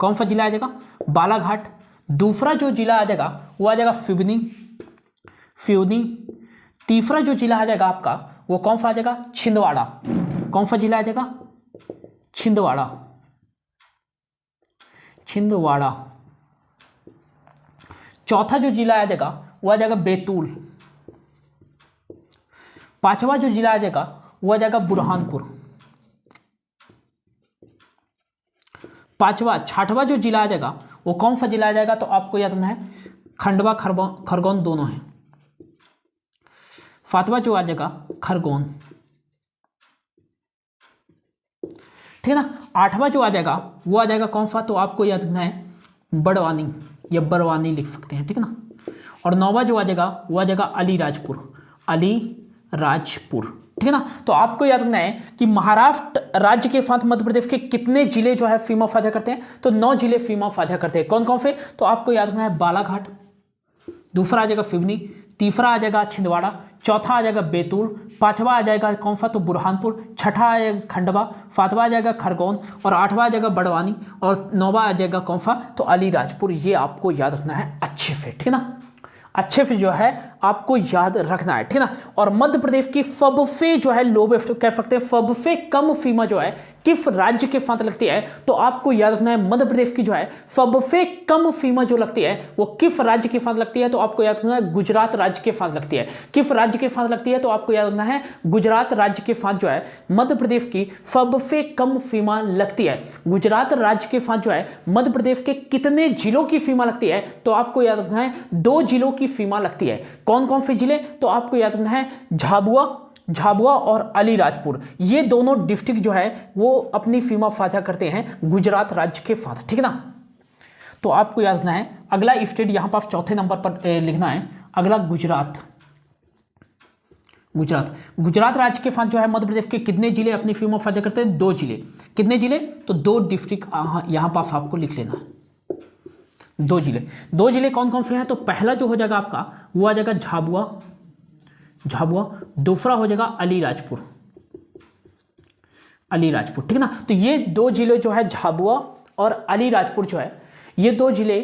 कौन सा जिला आ जाएगा? बालाघाट। दूसरा जो जिला आ जाएगा वो आ जाएगा सिवनी। तीसरा जो जिला आ जाएगा आपका वो कौन सा आ जाएगा? छिंदवाड़ा। कौन सा जिला आ जाएगा? छिंदवाड़ा। चौथा जो जिला आ जाएगा वो आ जाएगा बैतूल। पांचवा जो जिला आ जाएगा वो आ जाएगा बुरहानपुर। छठवां जो जिला आ जाएगा वो कौन सा जिला आ जाएगा, तो आपको याद रखना है खंडवा, खरगोन दोनों है। सातवां जो आ जाएगा खरगोन, ठीक है ना। आठवां जो आ जाएगा वो आ जाएगा कौन सा, तो आपको याद रखना है बड़वानी या बरवानी लिख सकते हैं, ठीक है ना। और 9वां जो आ जाएगा वो आ जाएगा अलीराजपुर, ठीक है ना। तो आपको याद रखना है कि महाराष्ट्र राज्य के साथ मध्य प्रदेश के कितने जिले जो है सीमा साझा करते हैं, तो 9 जिले सीमा साझा करते हैं। कौन कौन से? तो आपको याद रखना है बालाघाट, दूसरा आ जाएगा सिवनी, तीसरा आ जाएगा छिंदवाड़ा, चौथा आ जाएगा बैतूल, पांचवा आ जाएगा कौन सा, तो बुरहानपुर, छठा आ जाएगा खंडवा, सातवां आ जाएगा खरगोन और आठवां आ जाएगा बड़वानी और 9वां आ जाएगा कौन सा, तो अलीराजपुर। ये आपको याद रखना है अच्छे से, ठीक है ना। अच्छे से जो है आपको याद रखना है, ठीक है ना। और मध्य प्रदेश की सबसे जो है लोवेस्ट कह सकते हैं सबसे कम सीमा जो है किस राज्य के साथ लगती है, तो आपको याद रखना है मध्य प्रदेश की जो है सबसे कम सीमा जो लगती है वो किस राज्य के साथ लगती है, तो आपको याद रखना है गुजरात राज्य के साथ लगती है। किस राज्य के साथ लगती है, तो आपको याद रखना है गुजरात राज्य के साथ जो है मध्य प्रदेश की सबसे कम सीमा लगती है। गुजरात राज्य के साथ जो है मध्य प्रदेश के कितने जिलों की सीमा लगती है, तो आपको याद रखना है 2 जिलों की सीमा लगती है। कौन कौन से जिले, तो आपको याद रखना है झाबुआ और अलीराजपुर। ये दोनों डिस्ट्रिक्ट जो है वो अपनी सीमा साझा करते हैं गुजरात राज्य के साथ, ठीक है ना। तो आपको याद रखना है अगला स्टेट यहां पर चौथे नंबर पर लिखना है, अगला गुजरात राज्य के साथ जो है मध्य प्रदेश के कितने जिले अपनी सीमा साझा करते हैं? 2 जिले। कितने जिले? तो 2 डिस्ट्रिक्ट यहां पर आपको लिख लेना है, 2 जिले कौन कौन से हैं, तो पहला जो हो जाएगा आपका वो आ जाएगा झाबुआ, दूसरा हो जाएगा अलीराजपुर, ठीक है ना। तो ये 2 जिले जो है झाबुआ और अलीराजपुर जो है ये 2 जिले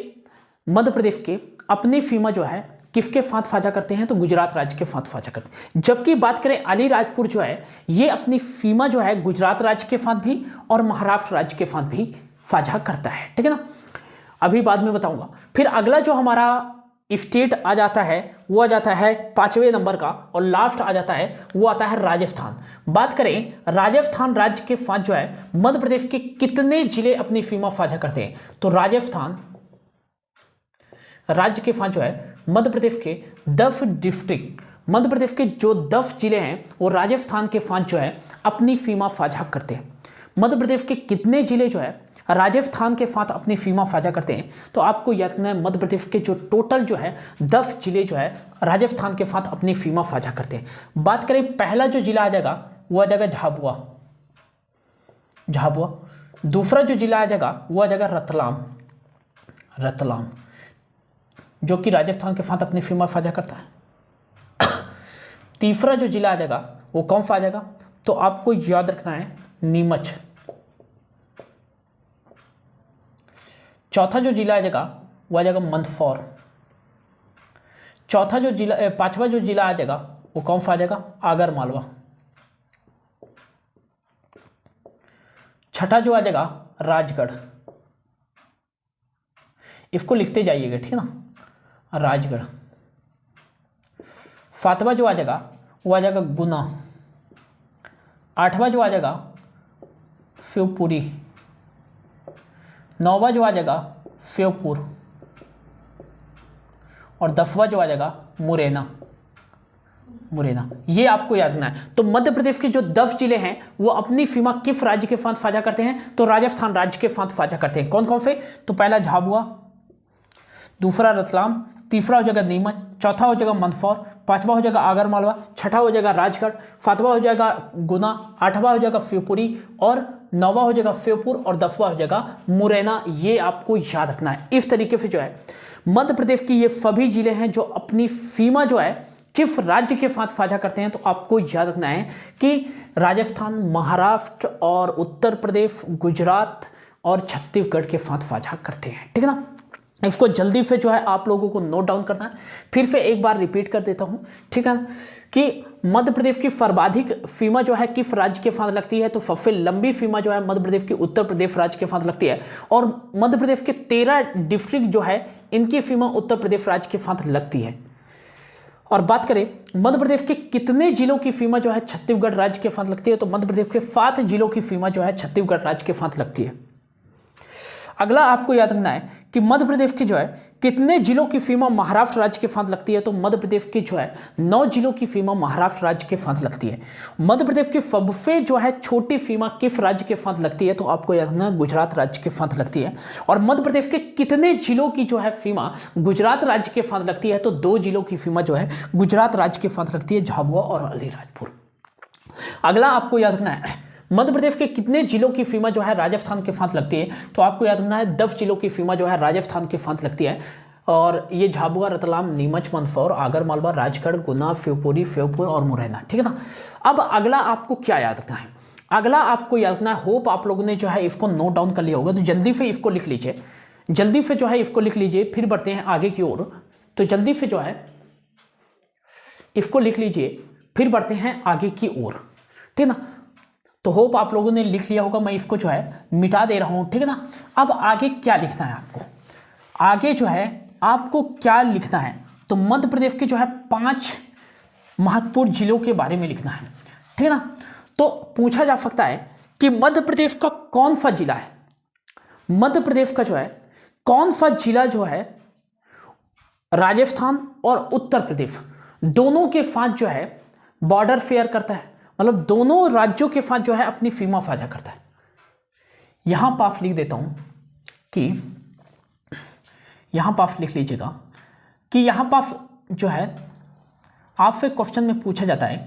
मध्य प्रदेश के अपनी सीमा जो है किसके साथ साझा करते हैं, तो गुजरात राज्य के साथ साझा करते हैं। जबकि बात करें अलीराजपुर जो है ये अपनी सीमा जो है गुजरात राज्य के साथ भी और महाराष्ट्र राज्य के साथ भी साझा करता है, ठीक है ना। अभी बाद में बताऊंगा। फिर अगला जो हमारा स्टेट आ जाता है वो आ जाता है 5वें नंबर का और लास्ट आ जाता है वो आता है राजस्थान। बात करें राजस्थान राज्य के साथ जो है मध्य प्रदेश के कितने जिले अपनी सीमा साझा करते हैं, तो राजस्थान राज्य के साथ जो है मध्य प्रदेश के 10 डिस्ट्रिक्ट, मध्य प्रदेश के जो 10 जिले हैं वो राजस्थान के साथ जो है अपनी सीमा साझा करते हैं। मध्य प्रदेश के कितने जिले जो है राजस्थान के साथ अपनी सीमा साझा करते हैं, तो आपको याद रखना है मध्य प्रदेश के जो टोटल जो है 10 जिले जो है राजस्थान के साथ अपनी सीमा साझा करते हैं। बात करें पहला जो जिला आ जाएगा वो आ जाएगा झाबुआ, दूसरा जो जिला आ जाएगा वो आ जाएगा रतलाम जो कि राजस्थान के साथ अपनी सीमा साझा करता है। तीसरा जो जिला आ जाएगा वो कौन सा आ जाएगा, तो आपको याद रखना है नीमच। चौथा जो जिला आ जाएगा वो आ जाएगा मंदसौर। पांचवा जो जिला आ जाएगा वो कौन सा आ जाएगा, आगर मालवा। छठा जो आ जाएगा राजगढ़, इसको लिखते जाइएगा, ठीक है ना, राजगढ़। सातवां जो आ जाएगा वो आ जाएगा गुना, आठवां जो आ जाएगा शिवपुरी, नौवां जो आ जाएगा श्योपुर और 10वां जो आ जाएगा मुरैना। ये आपको याद रखना है। तो मध्य प्रदेश के जो 10 जिले हैं वो अपनी सीमा किस राज्य के साथ साझा करते हैं? तो राजस्थान राज्य के साथ साझा करते हैं। कौन कौन से? तो पहला झाबुआ, दूसरा रतलाम, तीसरा हो जाएगा नीमच, चौथा हो जाएगा मंदसौर, पांचवा हो जाएगा आगर मालवा, छठा हो जाएगा राजगढ़, सातवां हो जाएगा गुना, आठवां हो जाएगा शिवपुरी और नौवां हो जाएगा श्योपुर और 10वां हो जाएगा मुरैना। ये आपको याद रखना है। इस तरीके से जो है मध्य प्रदेश की ये सभी जिले हैं जो अपनी सीमा जो है किस राज्य के साथ साझा करते हैं। तो आपको याद रखना है कि राजस्थान, महाराष्ट्र और उत्तर प्रदेश, गुजरात और छत्तीसगढ़ के साथ साझा करते हैं। ठीक है ना? इसको जल्दी से जो है आप लोगों को नोट डाउन करना है। फिर से एक बार रिपीट कर देता हूं, ठीक है, कि मध्य प्रदेश की सर्वाधिक सीमा जो है किस राज्य के साथ लगती है? तो सबसे लंबी सीमा जो है मध्य प्रदेश की उत्तर प्रदेश राज्य के साथ लगती है और मध्य प्रदेश के 13 डिस्ट्रिक्ट जो है इनकी सीमा उत्तर प्रदेश राज्य के साथ लगती है। और बात करें मध्य प्रदेश के कितने जिलों की सीमा जो है छत्तीसगढ़ राज्य के साथ लगती है? तो मध्य प्रदेश के 7 जिलों की सीमा जो है छत्तीसगढ़ राज्य के साथ लगती है। अगला आपको याद रखना है कि मध्य प्रदेश की जो है कितने जिलों की सीमा महाराष्ट्र राज्य के साथ लगती है? तो मध्य प्रदेश की जो है 9 जिलों की सीमा महाराष्ट्र राज्य के साथ लगती है। मध्य प्रदेश की सबसे जो है छोटी सीमा किस राज्य के साथ लगती है? तो आपको याद रखना है गुजरात राज्य के साथ लगती है। और मध्य प्रदेश के कितने जिलों की जो है सीमा गुजरात राज्य के साथ लगती है? तो 2 जिलों की सीमा जो है गुजरात राज्य के साथ लगती है, झाबुआ और अलीराजपुर। अगला आपको याद रखना है मध्य प्रदेश के कितने जिलों की सीमा जो है राजस्थान के साथ लगती है? तो आपको याद रखना है 10 जिलों की सीमा जो है राजस्थान के साथ लगती है और ये झाबुआ, रतलाम, नीमच, मंदसौर, आगर मालवा, राजगढ़, गुना, शिवपुरी, श्योपुर और मुरैना। ठीक है ना? अब अगला आपको क्या याद रखना है? अगला आपको याद रखना है, होप आप लोगों ने जो है इसको नोट डाउन कर लिया होगा, तो जल्दी से इसको लिख लीजिए, जल्दी से जो है इसको लिख लीजिए। फिर बढ़ते हैं आगे की ओर, तो जल्दी से जो है इसको लिख लीजिए, फिर बढ़ते हैं आगे की ओर। ठीक है ना? तो होप आप लोगों ने लिख लिया होगा, मैं इसको जो है मिटा दे रहा हूं। ठीक है ना? अब आगे क्या लिखना है आपको? आगे जो है आपको क्या लिखना है? तो मध्य प्रदेश के जो है 5 महत्वपूर्ण जिलों के बारे में लिखना है। ठीक है ना? तो पूछा जा सकता है कि मध्य प्रदेश का कौन सा जिला है, मध्य प्रदेश का जो है कौन सा जिला जो है राजस्थान और उत्तर प्रदेश दोनों के साथ जो है बॉर्डर शेयर करता है, मतलब दोनों राज्यों के साथ जो है अपनी सीमा साझा करता है। यहां पास लिख देता हूं कि यहां पास लिख लीजिएगा कि यहां पास जो है आपसे क्वेश्चन में पूछा जाता है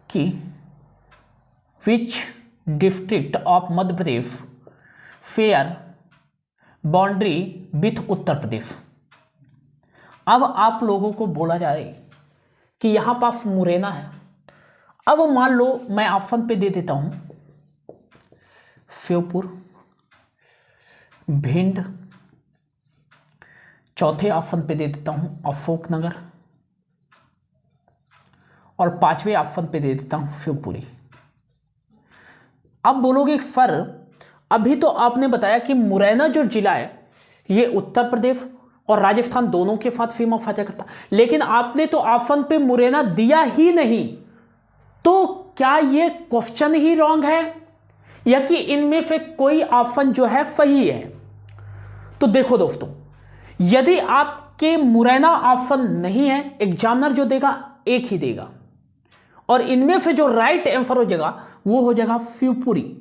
कि which district of Madhya Pradesh share boundary with Uttar Pradesh. अब आप लोगों को बोला जाए कि यहां पास मुरैना है। अब मान लो मैं ऑप्शन पे दे देता हूं श्योपुर, भिंड, चौथे ऑप्शन पे दे देता हूं अशोकनगर और 5वें ऑप्शन पे दे देता हूं शिवपुरी। अब बोलोगे सर अभी तो आपने बताया कि मुरैना जो जिला है ये उत्तर प्रदेश और राजस्थान दोनों के साथ सीमा साझा करता, लेकिन आपने तो ऑप्शन पे मुरैना दिया ही नहीं, तो क्या ये क्वेश्चन ही रॉन्ग है या कि इनमें से कोई ऑप्शन जो है सही है? तो देखो दोस्तों, यदि आपके मुरैना ऑप्शन नहीं है, एग्जामिनर जो देगा एक ही देगा और इनमें से जो राइट आंसर हो जाएगा वो हो जाएगा शिवपुरी।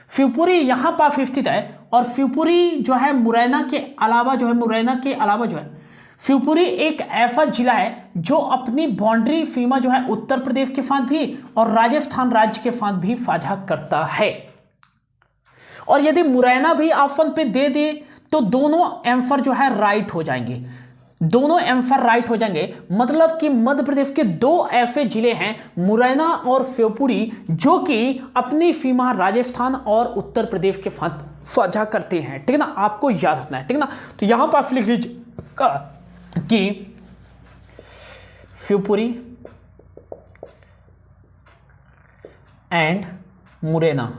शिवपुरी यहां पास स्थित है और शिवपुरी जो है मुरैना के अलावा जो है शिवपुरी एक ऐसा जिला है जो अपनी बाउंड्री सीमा जो है उत्तर प्रदेश के साथ भी और राजस्थान राज्य के साथ भी साझा करता है। और यदि मुरैना भी ऑप्शन पे दे दे तो दोनों आंसर जो है राइट हो जाएंगे, दोनों आंसर राइट हो जाएंगे। मतलब कि मध्य प्रदेश के 2 ऐसे जिले हैं मुरैना और शिवपुरी जो कि अपनी सीमा राजस्थान और उत्तर प्रदेश के साथ साझा करते हैं। ठीक है ना? आपको याद रखना है। ठीक है ना? तो यहां पर लिख लीजिए कि शिवपुरी एंड मुरैना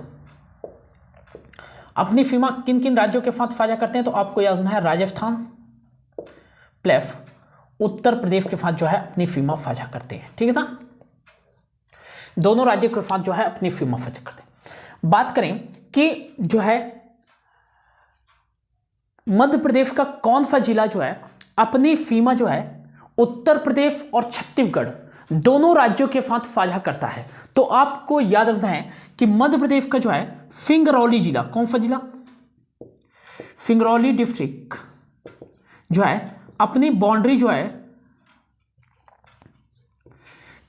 अपनी सीमा किन किन राज्यों के साथ साझा करते हैं? तो आपको याद रखना है राजस्थान प्लस उत्तर प्रदेश के साथ जो है अपनी सीमा साझा करते हैं। ठीक है ना, दोनों राज्यों के साथ जो है अपनी सीमा साझा करते हैं। बात करें कि जो है मध्य प्रदेश का कौन सा जिला जो है अपनी सीमा जो है उत्तर प्रदेश और छत्तीसगढ़ दोनों राज्यों के साथ साझा करता है, तो आपको याद रखना है कि मध्य प्रदेश का जो है सिंगरौली जिला, कौन सा जिला, सिंगरौली डिस्ट्रिक्ट जो है अपनी बाउंड्री जो है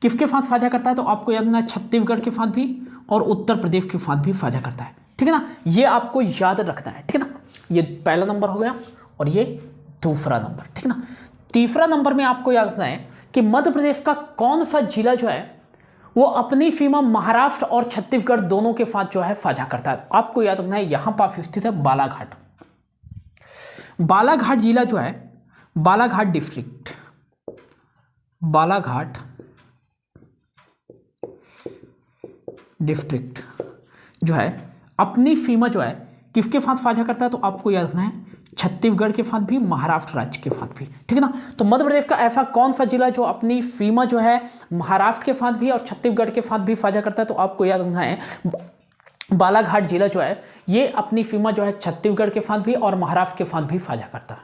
किसके साथ साझा करता है, तो आपको याद रखना है छत्तीसगढ़ के साथ भी और उत्तर प्रदेश के साथ भी साझा करता है। ठीक है ना, ये आपको याद रखना है। ठीक है ना, ये पहला नंबर हो गया और ये दूसरा नंबर। ठीक है ना, तीसरा नंबर में आपको याद रखना है कि मध्य प्रदेश का कौन सा जिला जो है वो अपनी सीमा महाराष्ट्र और छत्तीसगढ़ दोनों के साथ जो है साझा करता है। आपको याद रखना है यहां पर स्थित है बालाघाट। बालाघाट जिला जो है, बालाघाट डिस्ट्रिक्ट, बालाघाट डिस्ट्रिक्ट जो है अपनी सीमा जो है किसके साथ साझा करता है, तो आपको याद रखना है छत्तीसगढ़ के साथ भी, महाराष्ट्र राज्य के साथ भी। ठीक है ना, तो मध्य प्रदेश का ऐसा कौन सा जिला जो अपनी सीमा जो है महाराष्ट्र के साथ भी और छत्तीसगढ़ के साथ भी साझा करता है, तो आपको याद रखना है बालाघाट जिला जो है ये अपनी सीमा जो है छत्तीसगढ़ के साथ भी और महाराष्ट्र के साथ भी साझा करता है।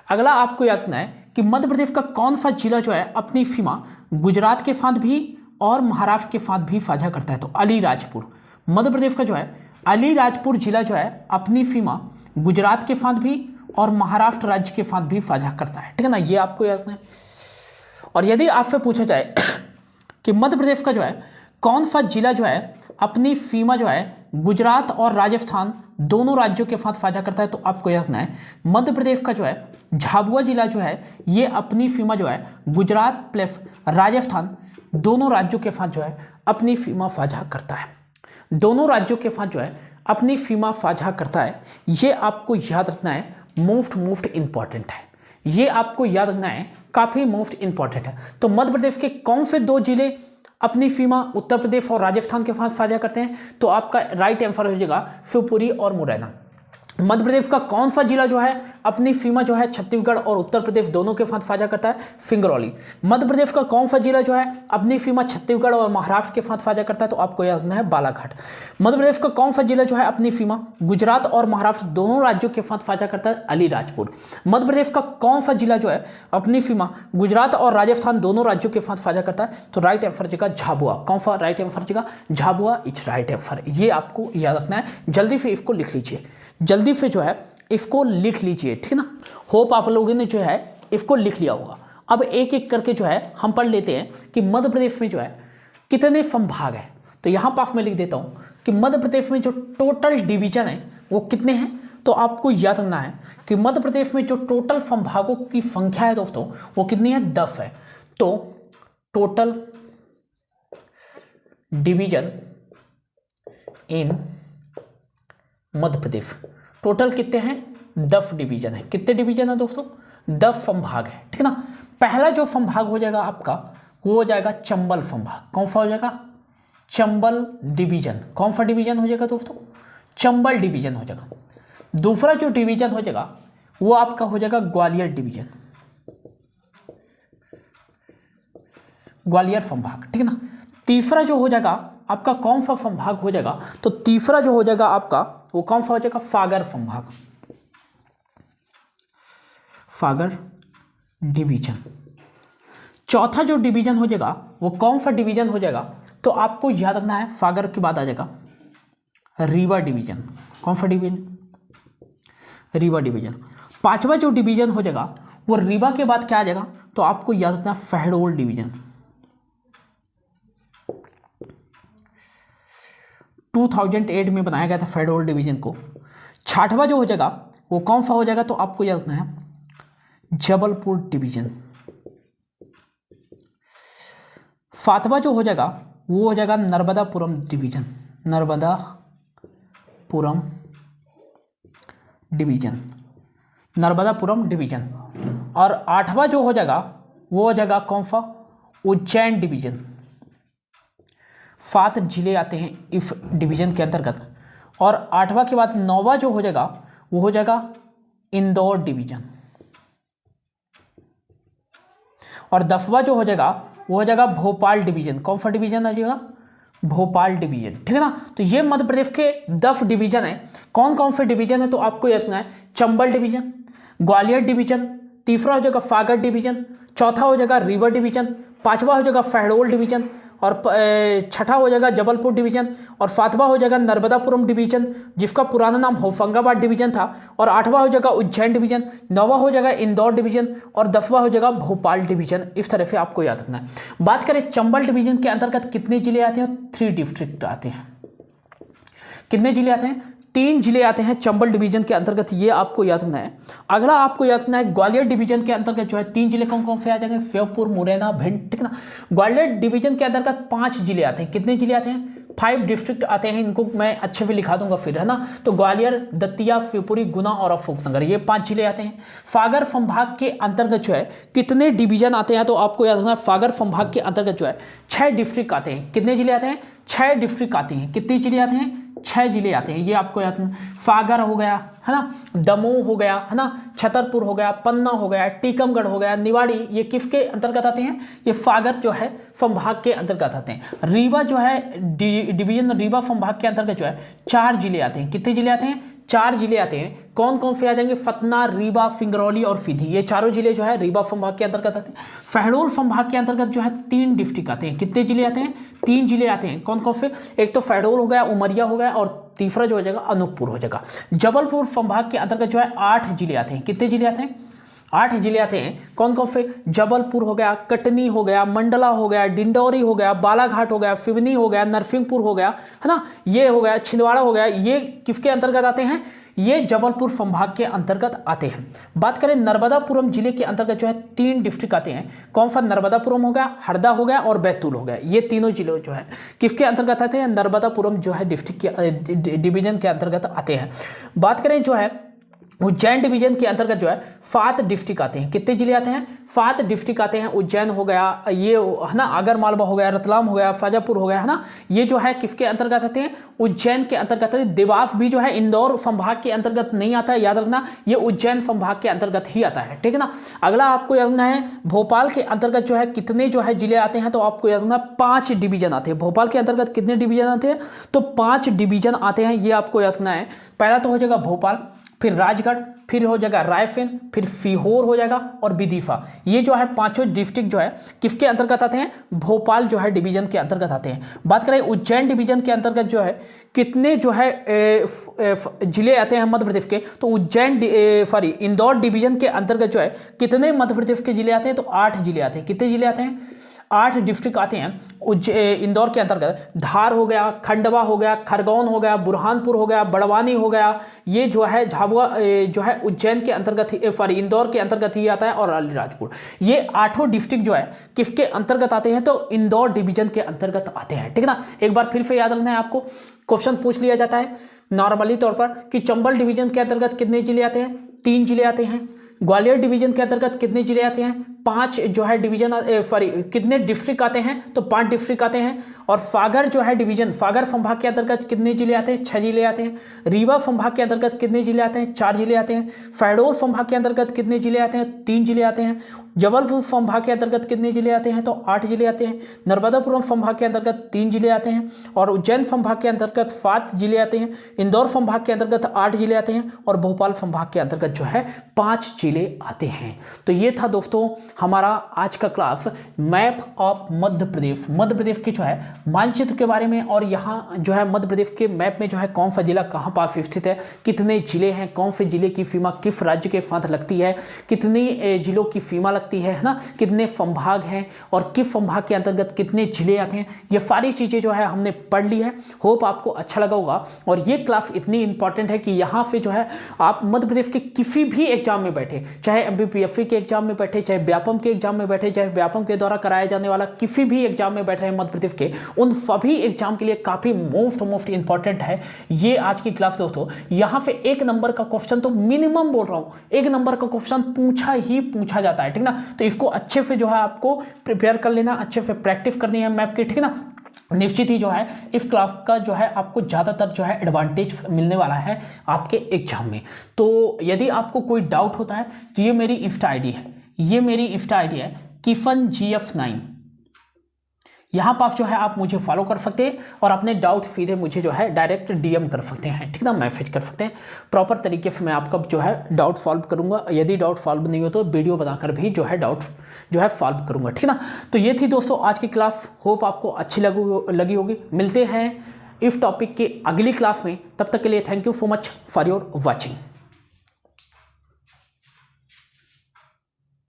अगला आपको याद रखना है कि मध्य प्रदेश का कौन सा जिला जो है अपनी सीमा गुजरात के साथ भी और महाराष्ट्र के साथ भी साझा करता है, तो अलीराजपुर। मध्य प्रदेश का जो है अलीराजपुर जिला जो है अपनी सीमा गुजरात के साथ भी और महाराष्ट्र राज्य के साथ भी साझा करता है। ठीक है ना, ये आपको याद रखना है। और यदि आपसे पूछा जाए कि मध्य प्रदेश का जो है कौन सा जिला जो है अपनी सीमा जो है गुजरात और राजस्थान दोनों राज्यों के साथ साझा करता है, तो आपको याद रखना है मध्य प्रदेश का जो है झाबुआ जिला जो है ये अपनी सीमा जो है गुजरात प्लस राजस्थान दोनों राज्यों के साथ जो है अपनी सीमा साझा करता है, दोनों राज्यों के साथ जो है अपनी सीमा साझा करता है। ये आपको याद रखना है, मोस्ट इंपॉर्टेंट है, ये आपको याद रखना है, काफी मोस्ट इंपॉर्टेंट है। तो मध्य प्रदेश के कौन से दो जिले अपनी सीमा उत्तर प्रदेश और राजस्थान के साथ साझा करते हैं, तो आपका राइट आंसर हो जाएगा शिवपुरी और मुरैना। मध्य प्रदेश का कौन सा जिला जो है अपनी सीमा जो है छत्तीसगढ़ और उत्तर प्रदेश दोनों के साथ साझा करता है, सिंगरौली। मध्य प्रदेश का कौन सा जिला जो है अपनी सीमा छत्तीसगढ़ और महाराष्ट्र के साथ साझा करता है, तो आपको याद रखना है बालाघाट। मध्य प्रदेश का कौन सा जिला जो है अपनी सीमा गुजरात और महाराष्ट्र दोनों राज्यों के साथ साझा करता है, अलीराजपुर। मध्य प्रदेश का कौन सा जिला जो है अपनी सीमा गुजरात और राजस्थान दोनों राज्यों के साथ साझा करता है, तो राइट आंसर जगह झाबुआ। कौन सा राइट आंसर जगह झाबुआ, इट्स राइट आंसर। ये आपको याद रखना है, जल्दी से इसको लिख लीजिए, जल्दी से जो है इसको लिख लीजिए। ठीक है ना, होप आप लोगों ने जो है इसको लिख लिया होगा। अब एक एक करके जो है हम पढ़ लेते हैं कि मध्य प्रदेश में जो है कितने संभाग हैं। तो यहाँ पास में लिख देता हूँ कि मध्य प्रदेश में जो टोटल डिवीजन है वो कितने हैं, तो आपको याद रखना है कि मध्य प्रदेश में जो टोटल संभागों की संख्या है दोस्तों वो कितनी है, 10 है। तो total division in Madhya Pradesh, total कितने हैं, 10 डिवीजन है। कितने डिवीजन है दोस्तों, 10 संभाग है। ठीक है ना, पहला जो संभाग हो जाएगा आपका वो हो जाएगा चंबल संभाग। कौन सा हो जाएगा, चंबल डिवीजन। कौन सा डिवीजन हो जाएगा दोस्तों, चंबल डिवीजन हो जाएगा। दूसरा जो डिवीजन हो जाएगा वो आपका हो जाएगा ग्वालियर डिवीजन, ग्वालियर संभाग। ठीक है ना, तीसरा जो हो जाएगा आपका कौन सा संभाग हो जाएगा, तो तीसरा जो हो जाएगा आपका वो कौन सा हो जाएगा, सागर संभाग, सागर डिवीजन। चौथा जो डिवीजन हो जाएगा वो कौन सा डिवीजन हो जाएगा, तो आपको याद रखना है सागर के बाद आ जाएगा रीवा डिवीजन। कौन सा डिवीजन, रीवा डिवीजन। पांचवा जो डिवीजन हो जाएगा वो रीवा के बाद क्या आ जाएगा, तो आपको याद रखना है शहडोल डिवीजन। 2008 में बनाया गया था शहडोल डिवीजन को। छठवां जो हो जाएगा वो कौन सा हो जाएगा, तो आपको याद रखना है जबलपुर डिवीजन। सातवां जो हो जाएगा वो हो जाएगा Narmadapuram division, Narmadapuram division, Narmadapuram division. और आठवां जो हो जाएगा वो हो जाएगा कौन सा, उज्जैन डिवीजन। 7 जिले आते हैं इस डिवीजन के अंतर्गत। और आठवां के बाद नौवां जो हो जाएगा वो हो जाएगा इंदौर डिवीजन। और 10वां जो हो जाएगा वो हो जाएगा भोपाल डिवीजन। कौन सा डिवीजन आ जाएगा? भोपाल डिवीजन, ठीक है ना। तो ये मध्य प्रदेश के 10 डिवीजन है। कौन कौन से डिवीजन है तो आपको याद रखना है, चंबल डिवीजन, ग्वालियर डिवीजन, तीसरा हो जाएगा फागर डिवीजन, चौथा हो जाएगा रीवा डिवीजन, पांचवा हो जाएगा शहडोल डिवीजन, और छठा हो जाएगा जबलपुर डिवीजन, और सातवां हो जाएगा नर्मदापुरम डिवीजन जिसका पुराना नाम होशंगाबाद डिवीजन था, और आठवां हो जाएगा उज्जैन डिवीजन, नौवां हो जाएगा इंदौर डिवीजन, और 10वां हो जाएगा भोपाल डिवीजन। इस तरह से आपको याद रखना है। बात करें चंबल डिवीजन के अंतर्गत कितने जिले आते हैं? 3 डिस्ट्रिक्ट आते हैं। कितने जिले आते हैं? 3 जिले आते हैं चंबल डिवीजन के अंतर्गत, ये आपको याद रखना है। अगला आपको याद रखना है ग्वालियर डिवीजन के अंतर्गत जो है 3 जिले कौन कौन से आ जाएंगे? श्योपुर, मुरैना, भिंड, ठीक ना। ग्वालियर डिवीजन के अंतर्गत 5 जिले आते हैं। कितने जिले आते हैं? 5 डिस्ट्रिक्ट आते हैं। इनको मैं अच्छे से लिखा दूंगा फिर, है ना। तो ग्वालियर, दतिया, शिवपुरी, गुना और अशोकनगर, ये 5 जिले आते हैं। सागर संभाग के अंतर्गत जो है कितने डिवीजन आते हैं तो आपको याद रखना है, सागर संभाग के अंतर्गत जो है 6 डिस्ट्रिक्ट आते हैं। कितने जिले आते हैं? 6 डिस्ट्रिक्ट आते हैं। कितने जिले आते हैं? 6 जिले आते हैं। ये आपको याद रखना। सागर हो गया, है ना, दमोह हो गया, है ना, छतरपुर हो गया, पन्ना हो गया, टीकमगढ़ हो गया, निवाड़ी, ये किसके अंतर्गत आते हैं? ये सागर जो है संभाग के अंतर्गत आते हैं। रीवा जो है डिवीजन, रीवा संभाग के अंतर्गत जो है 4 जिले आते हैं। कितने जिले आते हैं? 4 जिले आते हैं। कौन कौन से आ जाएंगे? सतना, रीवा, सिंगरौली और सीधी, ये चारों जिले जो है रीवा संभाग के अंतर्गत आते हैं। शहडोल संभाग के अंतर्गत जो है 3 डिस्ट्रिक्ट आते हैं। कितने जिले आते हैं? 3 जिले आते हैं। कौन कौन से? एक तो शहडोल हो गया, उमरिया हो गया, और तीसरा जो हो जाएगा अनूपपुर हो जाएगा। जबलपुर संभाग के अंतर्गत जो है 8 जिले आते हैं। कितने जिले आते हैं? 8 जिले आते हैं। कौन कौन से? जबलपुर हो गया, कटनी हो गया, मंडला हो गया, डिंडौरी हो गया, बालाघाट हो गया, सिवनी हो गया, नरसिंहपुर हो गया, है ना, ये हो गया, छिंदवाड़ा हो गया। ये किसके अंतर्गत आते हैं? ये जबलपुर संभाग के अंतर्गत आते हैं। बात करें नर्मदापुरम जिले के अंतर्गत जो है 3 डिस्ट्रिक्ट आते हैं। कौन सा? नर्मदापुरम हो गया, हरदा हो गया और बैतूल हो गया। ये तीनों जिले जो है किसके अंतर्गत आते हैं? नर्मदापुरम जो है डिस्ट्रिक्ट के डिवीजन के अंतर्गत आते हैं। बात करें जो है उज्जैन डिवीजन के अंतर्गत जो है 7 डिस्ट्रिक्ट आते हैं। कितने जिले आते हैं? 7 डिस्ट्रिक्ट आते हैं। उज्जैन हो गया, ये है ना, आगर मालवा हो गया, रतलाम हो गया, शाजापुर हो गया, है ना, ये जो है किसके अंतर्गत आते हैं? उज्जैन के अंतर्गत आते हैं। देवास भी जो है इंदौर संभाग के अंतर्गत नहीं आता है, याद रखना, ये उज्जैन संभाग के अंतर्गत ही आता है, ठीक है ना। अगला आपको याद रखना है, भोपाल के अंतर्गत जो है कितने जो है जिले आते हैं तो आपको याद रखना 5 डिवीजन आते हैं। भोपाल के अंतर्गत कितने डिवीजन आते हैं? तो 5 डिवीजन आते हैं, ये आपको याद रखना है। पहला तो हो जाएगा भोपाल, फिर राजगढ़, फिर हो जाएगा रायसेन, फिर सीहोर हो जाएगा और विदिशा। ये जो है 5 डिस्ट्रिक्ट जो है किसके अंतर्गत आते हैं? भोपाल जो है डिवीजन के अंतर्गत आते हैं। बात करें उज्जैन डिवीजन के अंतर्गत जो है कितने जो है जिले आते हैं मध्य प्रदेश के, तो उज्जैन इंदौर डिवीजन के अंतर्गत जो है कितने मध्य प्रदेश के जिले आते हैं? तो 8 जिले आते हैं। कितने जिले आते हैं? 8 डिस्ट्रिक्ट आते हैं इंदौर के अंतर्गत। धार हो गया, खंडवा हो गया, खरगोन हो गया, बुरहानपुर हो गया, बड़वानी हो गया, ये जो है झाबुआ जो है उज्जैन के अंतर्गत ही इंदौर के अंतर्गत ही आता है, और अलीराजपुर। ये 8 डिस्ट्रिक्ट जो है किसके अंतर्गत आते हैं? तो इंदौर डिवीजन के अंतर्गत आते हैं, ठीक है ना। एक बार फिर से याद रखना है आपको, क्वेश्चन पूछ लिया जाता है नॉर्मली तौर पर कि चंबल डिवीजन के अंतर्गत कितने जिले आते हैं? 3 जिले आते हैं। ग्वालियर डिवीजन के अंतर्गत कितने जिले आते हैं? 5 जो है डिवीजन कितने डिस्ट्रिक्ट आते हैं? तो 5 डिस्ट्रिक्ट आते हैं। और सागर जो है डिवीजन, सागर संभाग के अंतर्गत कितने जिले आते हैं? 6 जिले आते हैं। रीवा संभाग के अंतर्गत कितने जिले आते हैं? 4 जिले आते हैं। शहडोल संभाग के अंतर्गत कितने जिले आते हैं? 3 जिले आते हैं। जबलपुर संभाग के अंतर्गत कितने जिले आते हैं? तो 8 जिले आते हैं। नर्मदापुरम संभाग के अंतर्गत 3 जिले आते हैं। और उज्जैन संभाग के अंतर्गत 7 जिले आते हैं। इंदौर संभाग के अंतर्गत 8 जिले आते हैं। और भोपाल संभाग के अंतर्गत जो है 5 जिले आते हैं। तो ये था दोस्तों हमारा आज का क्लास मैप ऑफ मध्य प्रदेश, मध्य प्रदेश के जो है मानचित्र के बारे में। और यहाँ जो है मध्य प्रदेश के मैप में जो है कौन सा जिला कहाँ पास स्थित है, कितने जिले हैं, कौन से जिले की सीमा किस राज्य के साथ लगती है, कितनी जिलों की सीमा लगती है ना, कितने संभाग हैं और किस संभाग के अंतर्गत कितने जिले आते हैं, ये सारी चीज़ें जो है हमने पढ़ ली है। होप आपको अच्छा लगा होगा। और ये क्लास इतनी इंपॉर्टेंट है कि यहाँ से जो है आप मध्य प्रदेश के किसी भी एग्जाम में बैठे, चाहे MPPSC के एग्जाम में बैठे, चाहे व्यापम के एग्जाम में बैठे, चाहे व्यापम के द्वारा कराया जाने वाला किसी भी एग्जाम में बैठे हैं मध्य प्रदेश के, उन सभी एग्जाम के लिए काफी मोस्ट इंपॉर्टेंट है ये आज की क्लास दोस्तों। यहां पे 1 नंबर का क्वेश्चन तो मिनिमम बोल रहा हूं, 1 नंबर का क्वेश्चन पूछा जाता है, ठीक ना। तो इसको अच्छे से जो है आपको प्रिपेयर कर लेना, अच्छे से प्रैक्टिस करनी है मैप की, ठीक है ना। निश्चित ही जो है इस क्लास का जो है आपको ज़्यादातर जो है एडवांटेज मिलने वाला है आपके एग्जाम में। तो यदि आपको कोई डाउट होता है तो ये मेरी इंस्टा आईडी है, ये मेरी इंस्टा आईडी है, किफन GF9। यहाँ पर जो है आप मुझे फॉलो कर सकते हैं और अपने डाउट सीधे मुझे जो है डायरेक्ट DM कर सकते हैं, ठीक ना, मैसेज कर सकते हैं। प्रॉपर तरीके से मैं आपका जो है डाउट सॉल्व करूँगा। यदि डाउट सॉल्व नहीं हो तो वीडियो बनाकर भी जो है डाउट जो है सॉल्व करूँगा, ठीक ना। तो ये थी दोस्तों आज की क्लास, होप आपको अच्छी लगी होगी। मिलते हैं इस टॉपिक के अगली क्लास में, तब तक के लिए thank you so much for your watching.